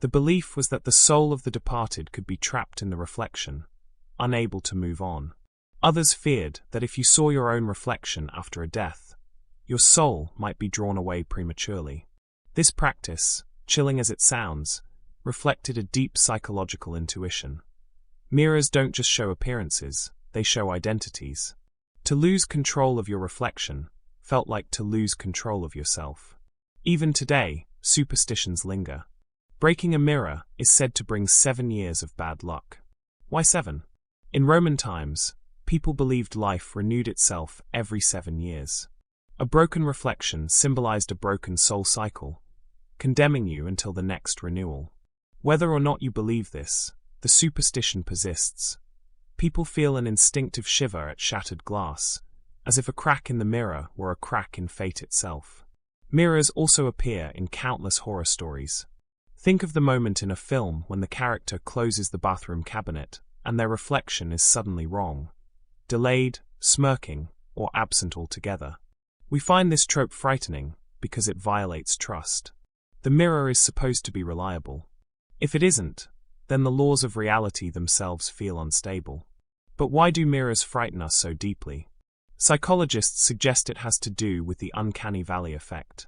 The belief was that the soul of the departed could be trapped in the reflection, unable to move on. Others feared that if you saw your own reflection after a death, your soul might be drawn away prematurely. This practice, chilling as it sounds, reflected a deep psychological intuition. Mirrors don't just show appearances, they show identities. To lose control of your reflection felt like to lose control of yourself. Even today, superstitions linger. Breaking a mirror is said to bring 7 years of bad luck. Why 7? In Roman times, people believed life renewed itself every 7 years. A broken reflection symbolized a broken soul cycle, condemning you until the next renewal. Whether or not you believe this, the superstition persists. People feel an instinctive shiver at shattered glass, as if a crack in the mirror were a crack in fate itself. Mirrors also appear in countless horror stories. Think of the moment in a film when the character closes the bathroom cabinet and their reflection is suddenly wrong, delayed, smirking, or absent altogether. We find this trope frightening because it violates trust. The mirror is supposed to be reliable. If it isn't, then the laws of reality themselves feel unstable. But why do mirrors frighten us so deeply? Psychologists suggest it has to do with the uncanny valley effect.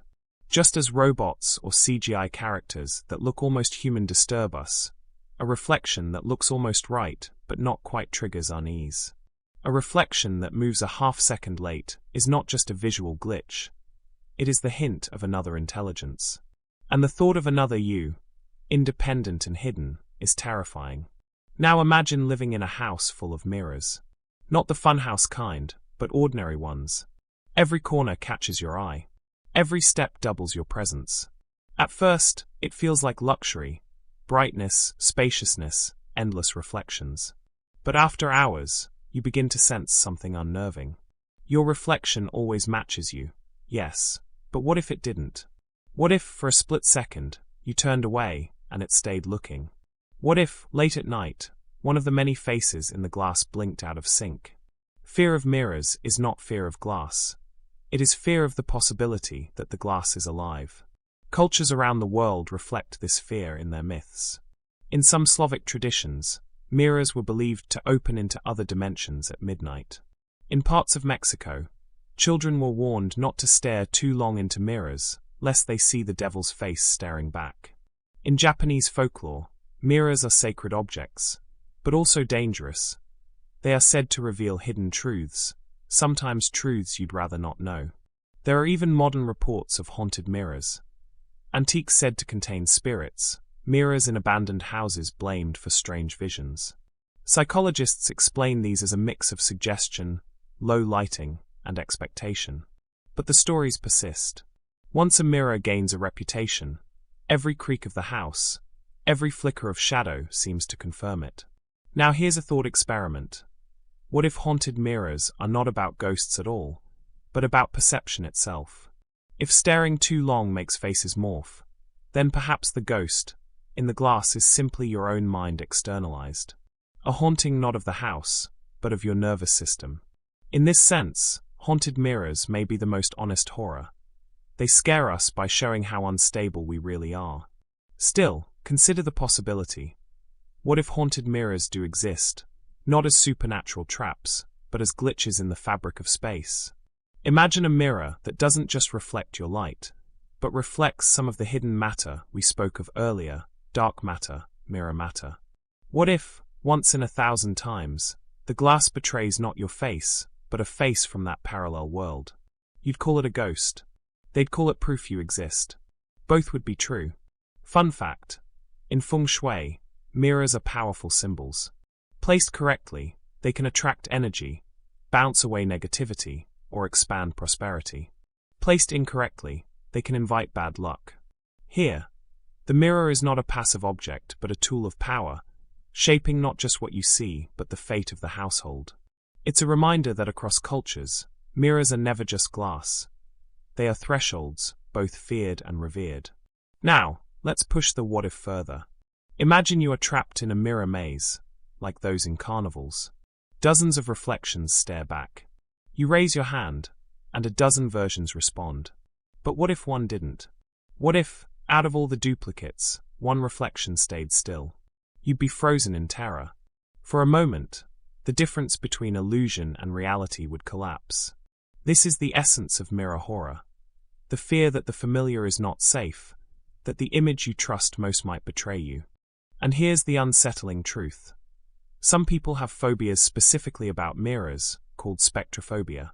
Just as robots or CGI characters that look almost human disturb us, a reflection that looks almost right but not quite triggers unease. A reflection that moves a half-second late is not just a visual glitch. It is the hint of another intelligence. And the thought of another you, independent and hidden, is terrifying. Now imagine living in a house full of mirrors. Not the funhouse kind, but ordinary ones. Every corner catches your eye. Every step doubles your presence. At first, it feels like luxury, brightness, spaciousness, endless reflections. But after hours, you begin to sense something unnerving. Your reflection always matches you, yes, but what if it didn't? What if, for a split second, you turned away and it stayed looking? What if, late at night, one of the many faces in the glass blinked out of sync? Fear of mirrors is not fear of glass. It is fear of the possibility that the glass is alive. Cultures around the world reflect this fear in their myths. In some Slavic traditions, mirrors were believed to open into other dimensions at midnight. In parts of Mexico, children were warned not to stare too long into mirrors, lest they see the devil's face staring back. In Japanese folklore, mirrors are sacred objects, but also dangerous. They are said to reveal hidden truths, sometimes truths you'd rather not know. There are even modern reports of haunted mirrors. Antiques said to contain spirits, mirrors in abandoned houses blamed for strange visions. Psychologists explain these as a mix of suggestion, low lighting, and expectation. But the stories persist. Once a mirror gains a reputation, every creak of the house, every flicker of shadow seems to confirm it. Now here's a thought experiment. What if haunted mirrors are not about ghosts at all, but about perception itself? If staring too long makes faces morph, then perhaps the ghost in the glass is simply your own mind externalized. A haunting not of the house, but of your nervous system. In this sense, haunted mirrors may be the most honest horror. They scare us by showing how unstable we really are. Still, consider the possibility. What if haunted mirrors do exist, not as supernatural traps, but as glitches in the fabric of space? Imagine a mirror that doesn't just reflect your light, but reflects some of the hidden matter we spoke of earlier, dark matter, mirror matter. What if, once in 1,000 times, the glass betrays not your face, but a face from that parallel world? You'd call it a ghost. They'd call it proof you exist. Both would be true. Fun fact: in feng shui, mirrors are powerful symbols. Placed correctly, they can attract energy, bounce away negativity, or expand prosperity. Placed incorrectly, they can invite bad luck. Here, the mirror is not a passive object but a tool of power, shaping not just what you see but the fate of the household. It's a reminder that across cultures, mirrors are never just glass. They are thresholds, both feared and revered. Now, let's push the what if further. Imagine you are trapped in a mirror maze, like those in carnivals. Dozens of reflections stare back. You raise your hand, and a dozen versions respond. But what if one didn't? What if, out of all the duplicates, one reflection stayed still? You'd be frozen in terror. For a moment, the difference between illusion and reality would collapse. This is the essence of mirror horror. The fear that the familiar is not safe, that the image you trust most might betray you. And here's the unsettling truth. Some people have phobias specifically about mirrors, called spectrophobia.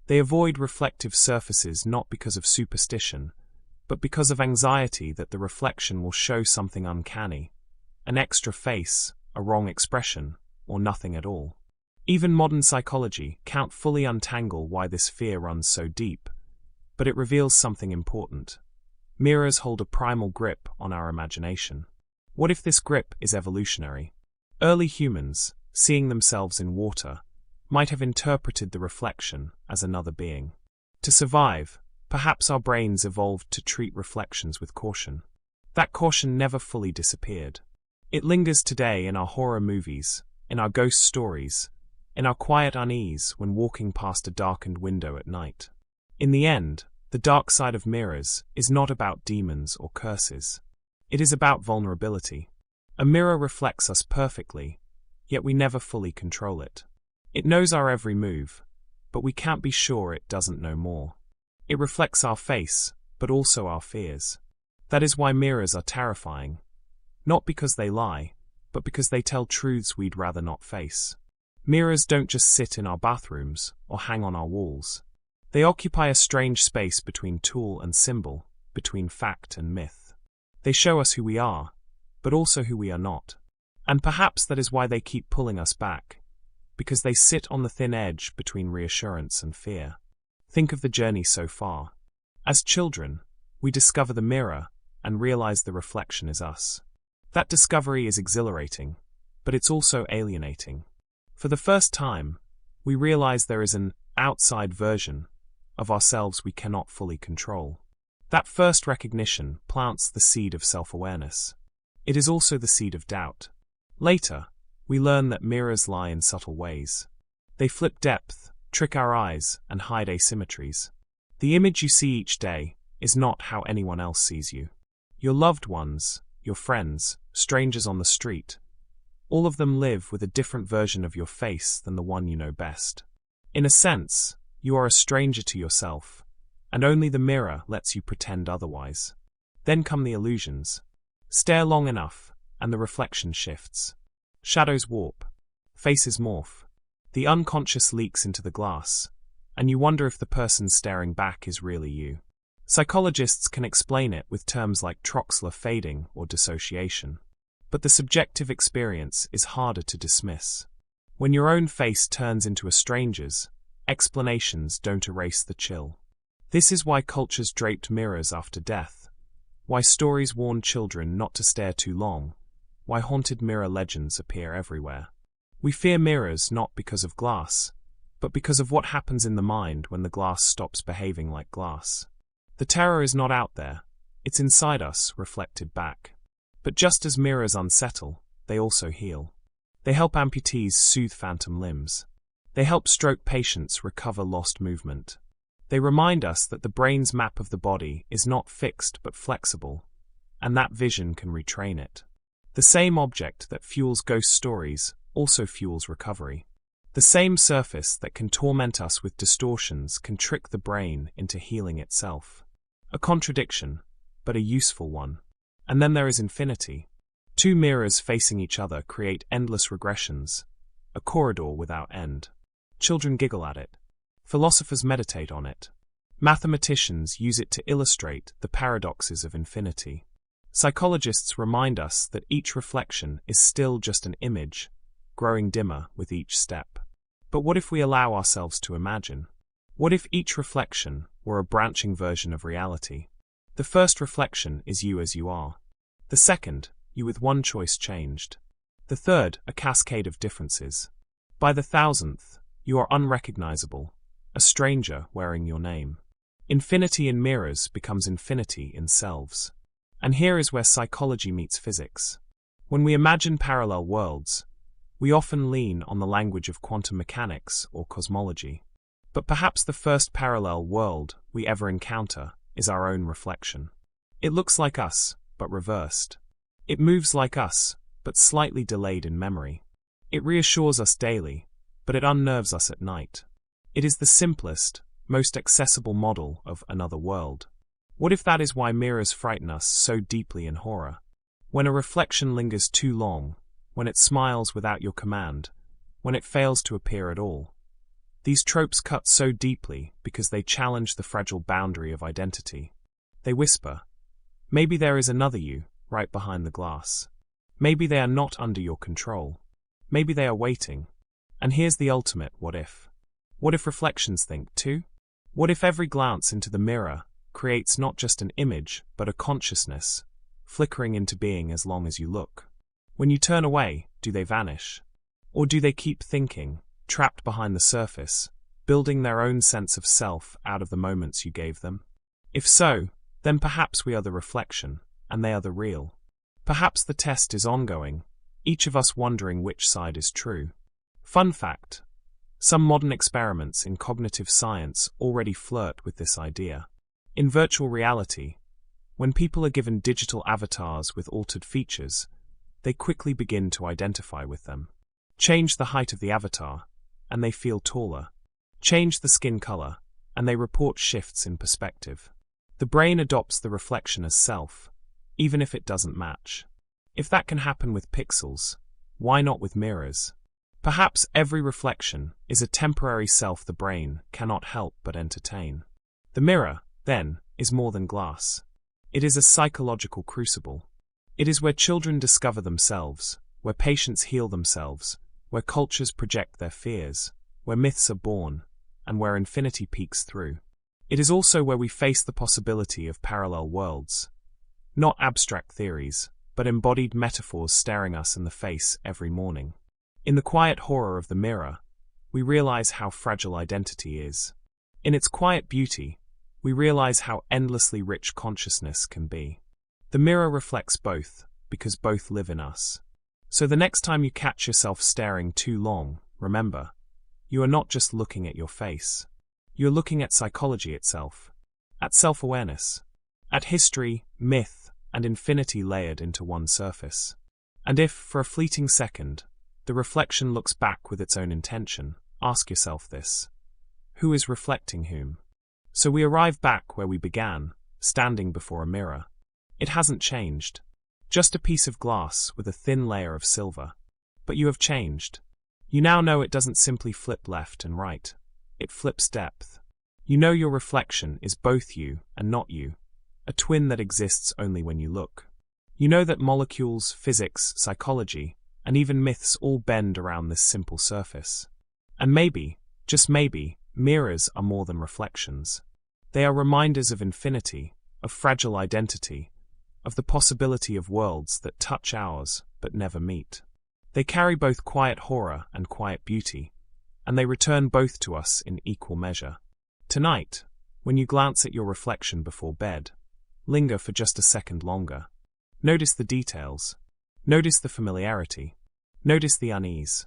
They avoid reflective surfaces not because of superstition, but because of anxiety that the reflection will show something uncanny, an extra face, a wrong expression, or nothing at all. Even modern psychology can't fully untangle why this fear runs so deep, but it reveals something important. Mirrors hold a primal grip on our imagination. What if this grip is evolutionary? Early humans, seeing themselves in water, might have interpreted the reflection as another being. To survive, perhaps our brains evolved to treat reflections with caution. That caution never fully disappeared. It lingers today in our horror movies, in our ghost stories, in our quiet unease when walking past a darkened window at night. In the end, the dark side of mirrors is not about demons or curses. It is about vulnerability. A mirror reflects us perfectly, yet we never fully control it. It knows our every move, but we can't be sure it doesn't know more. It reflects our face, but also our fears. That is why mirrors are terrifying. Not because they lie, but because they tell truths we'd rather not face. Mirrors don't just sit in our bathrooms or hang on our walls. They occupy a strange space between tool and symbol, between fact and myth. They show us who we are, but also who we are not. And perhaps that is why they keep pulling us back, because they sit on the thin edge between reassurance and fear. Think of the journey so far. As children, we discover the mirror and realize the reflection is us. That discovery is exhilarating, but it's also alienating. For the first time, we realize there is an outside version of ourselves we cannot fully control. That first recognition plants the seed of self-awareness. It is also the seed of doubt. Later, we learn that mirrors lie in subtle ways. They flip depth, trick our eyes, and hide asymmetries. The image you see each day is not how anyone else sees you. Your loved ones, your friends, strangers on the street, all of them live with a different version of your face than the one you know best. In a sense, you are a stranger to yourself, and only the mirror lets you pretend otherwise. Then come the illusions. Stare long enough, and the reflection shifts. Shadows warp. Faces morph. The unconscious leaks into the glass, and you wonder if the person staring back is really you. Psychologists can explain it with terms like troxler fading or dissociation. But the subjective experience is harder to dismiss. When your own face turns into a stranger's, explanations don't erase the chill. This is why cultures draped mirrors after death, why stories warn children not to stare too long, why haunted mirror legends appear everywhere. We fear mirrors not because of glass, but because of what happens in the mind when the glass stops behaving like glass. The terror is not out there, it's inside us, reflected back. But just as mirrors unsettle, they also heal. They help amputees soothe phantom limbs. They help stroke patients recover lost movement. They remind us that the brain's map of the body is not fixed but flexible, and that vision can retrain it. The same object that fuels ghost stories also fuels recovery. The same surface that can torment us with distortions can trick the brain into healing itself. A contradiction, but a useful one. And then there is infinity. Two mirrors facing each other create endless regressions, a corridor without end. Children giggle at it. Philosophers meditate on it. Mathematicians use it to illustrate the paradoxes of infinity. Psychologists remind us that each reflection is still just an image, growing dimmer with each step. But what if we allow ourselves to imagine? What if each reflection were a branching version of reality? The first reflection is you as you are. The second, you with one choice changed. The third, a cascade of differences. By the thousandth, you are unrecognizable, a stranger wearing your name. Infinity in mirrors becomes infinity in selves. And here is where psychology meets physics. When we imagine parallel worlds, we often lean on the language of quantum mechanics or cosmology. But perhaps the first parallel world we ever encounter is our own reflection. It looks like us, but reversed. It moves like us, but slightly delayed in memory. It reassures us daily, but it unnerves us at night. It is the simplest, most accessible model of another world. What if that is why mirrors frighten us so deeply in horror? When a reflection lingers too long, when it smiles without your command, when it fails to appear at all. These tropes cut so deeply because they challenge the fragile boundary of identity. They whisper, maybe there is another you, right behind the glass. Maybe they are not under your control. Maybe they are waiting. And here's the ultimate what if. What if reflections think too? What if every glance into the mirror creates not just an image, but a consciousness, flickering into being as long as you look? When you turn away, do they vanish? Or do they keep thinking, trapped behind the surface, building their own sense of self out of the moments you gave them? If so, then perhaps we are the reflection, and they are the real. Perhaps the test is ongoing, each of us wondering which side is true. Fun fact: some modern experiments in cognitive science already flirt with this idea. In virtual reality, when people are given digital avatars with altered features, they quickly begin to identify with them. Change the height of the avatar, and they feel taller. Change the skin color, and they report shifts in perspective. The brain adopts the reflection as self, even if it doesn't match. If that can happen with pixels, why not with mirrors? Perhaps every reflection is a temporary self the brain cannot help but entertain. The mirror, then, is more than glass. It is a psychological crucible. It is where children discover themselves, where patients heal themselves, where cultures project their fears, where myths are born, and where infinity peeks through. It is also where we face the possibility of parallel worlds. Not abstract theories, but embodied metaphors staring us in the face every morning. In the quiet horror of the mirror, we realize how fragile identity is. In its quiet beauty, we realize how endlessly rich consciousness can be. The mirror reflects both, because both live in us. So the next time you catch yourself staring too long, remember, you are not just looking at your face. You're looking at psychology itself, at self-awareness, at history, myth, and infinity layered into one surface. And if, for a fleeting second, the reflection looks back with its own intention, ask yourself this: who is reflecting whom? So we arrive back where we began, standing before a mirror. It hasn't changed. Just a piece of glass with a thin layer of silver. But you have changed. You now know it doesn't simply flip left and right. it flips depth. You know your reflection is both you and not you, a twin that exists only when you look. You know that molecules, physics, psychology, and even myths all bend around this simple surface. And maybe, just maybe, mirrors are more than reflections. They are reminders of infinity, of fragile identity, of the possibility of worlds that touch ours but never meet. They carry both quiet horror and quiet beauty, and they return both to us in equal measure. Tonight, when you glance at your reflection before bed, linger for just a second longer. Notice the details. Notice the familiarity. Notice the unease.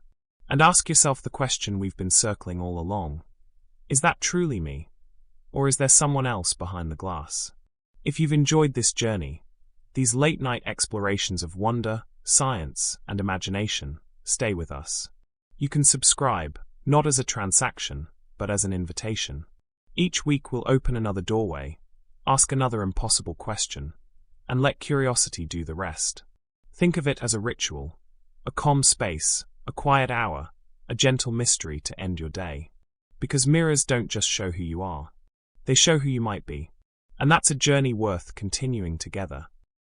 And ask yourself the question we've been circling all along. Is that truly me? Or is there someone else behind the glass? If you've enjoyed this journey, these late-night explorations of wonder, science, and imagination, stay with us. You can subscribe, not as a transaction, but as an invitation. Each week we'll open another doorway, ask another impossible question, and let curiosity do the rest. Think of it as a ritual, a calm space, a quiet hour, a gentle mystery to end your day. Because mirrors don't just show who you are, they show who you might be. And that's a journey worth continuing together.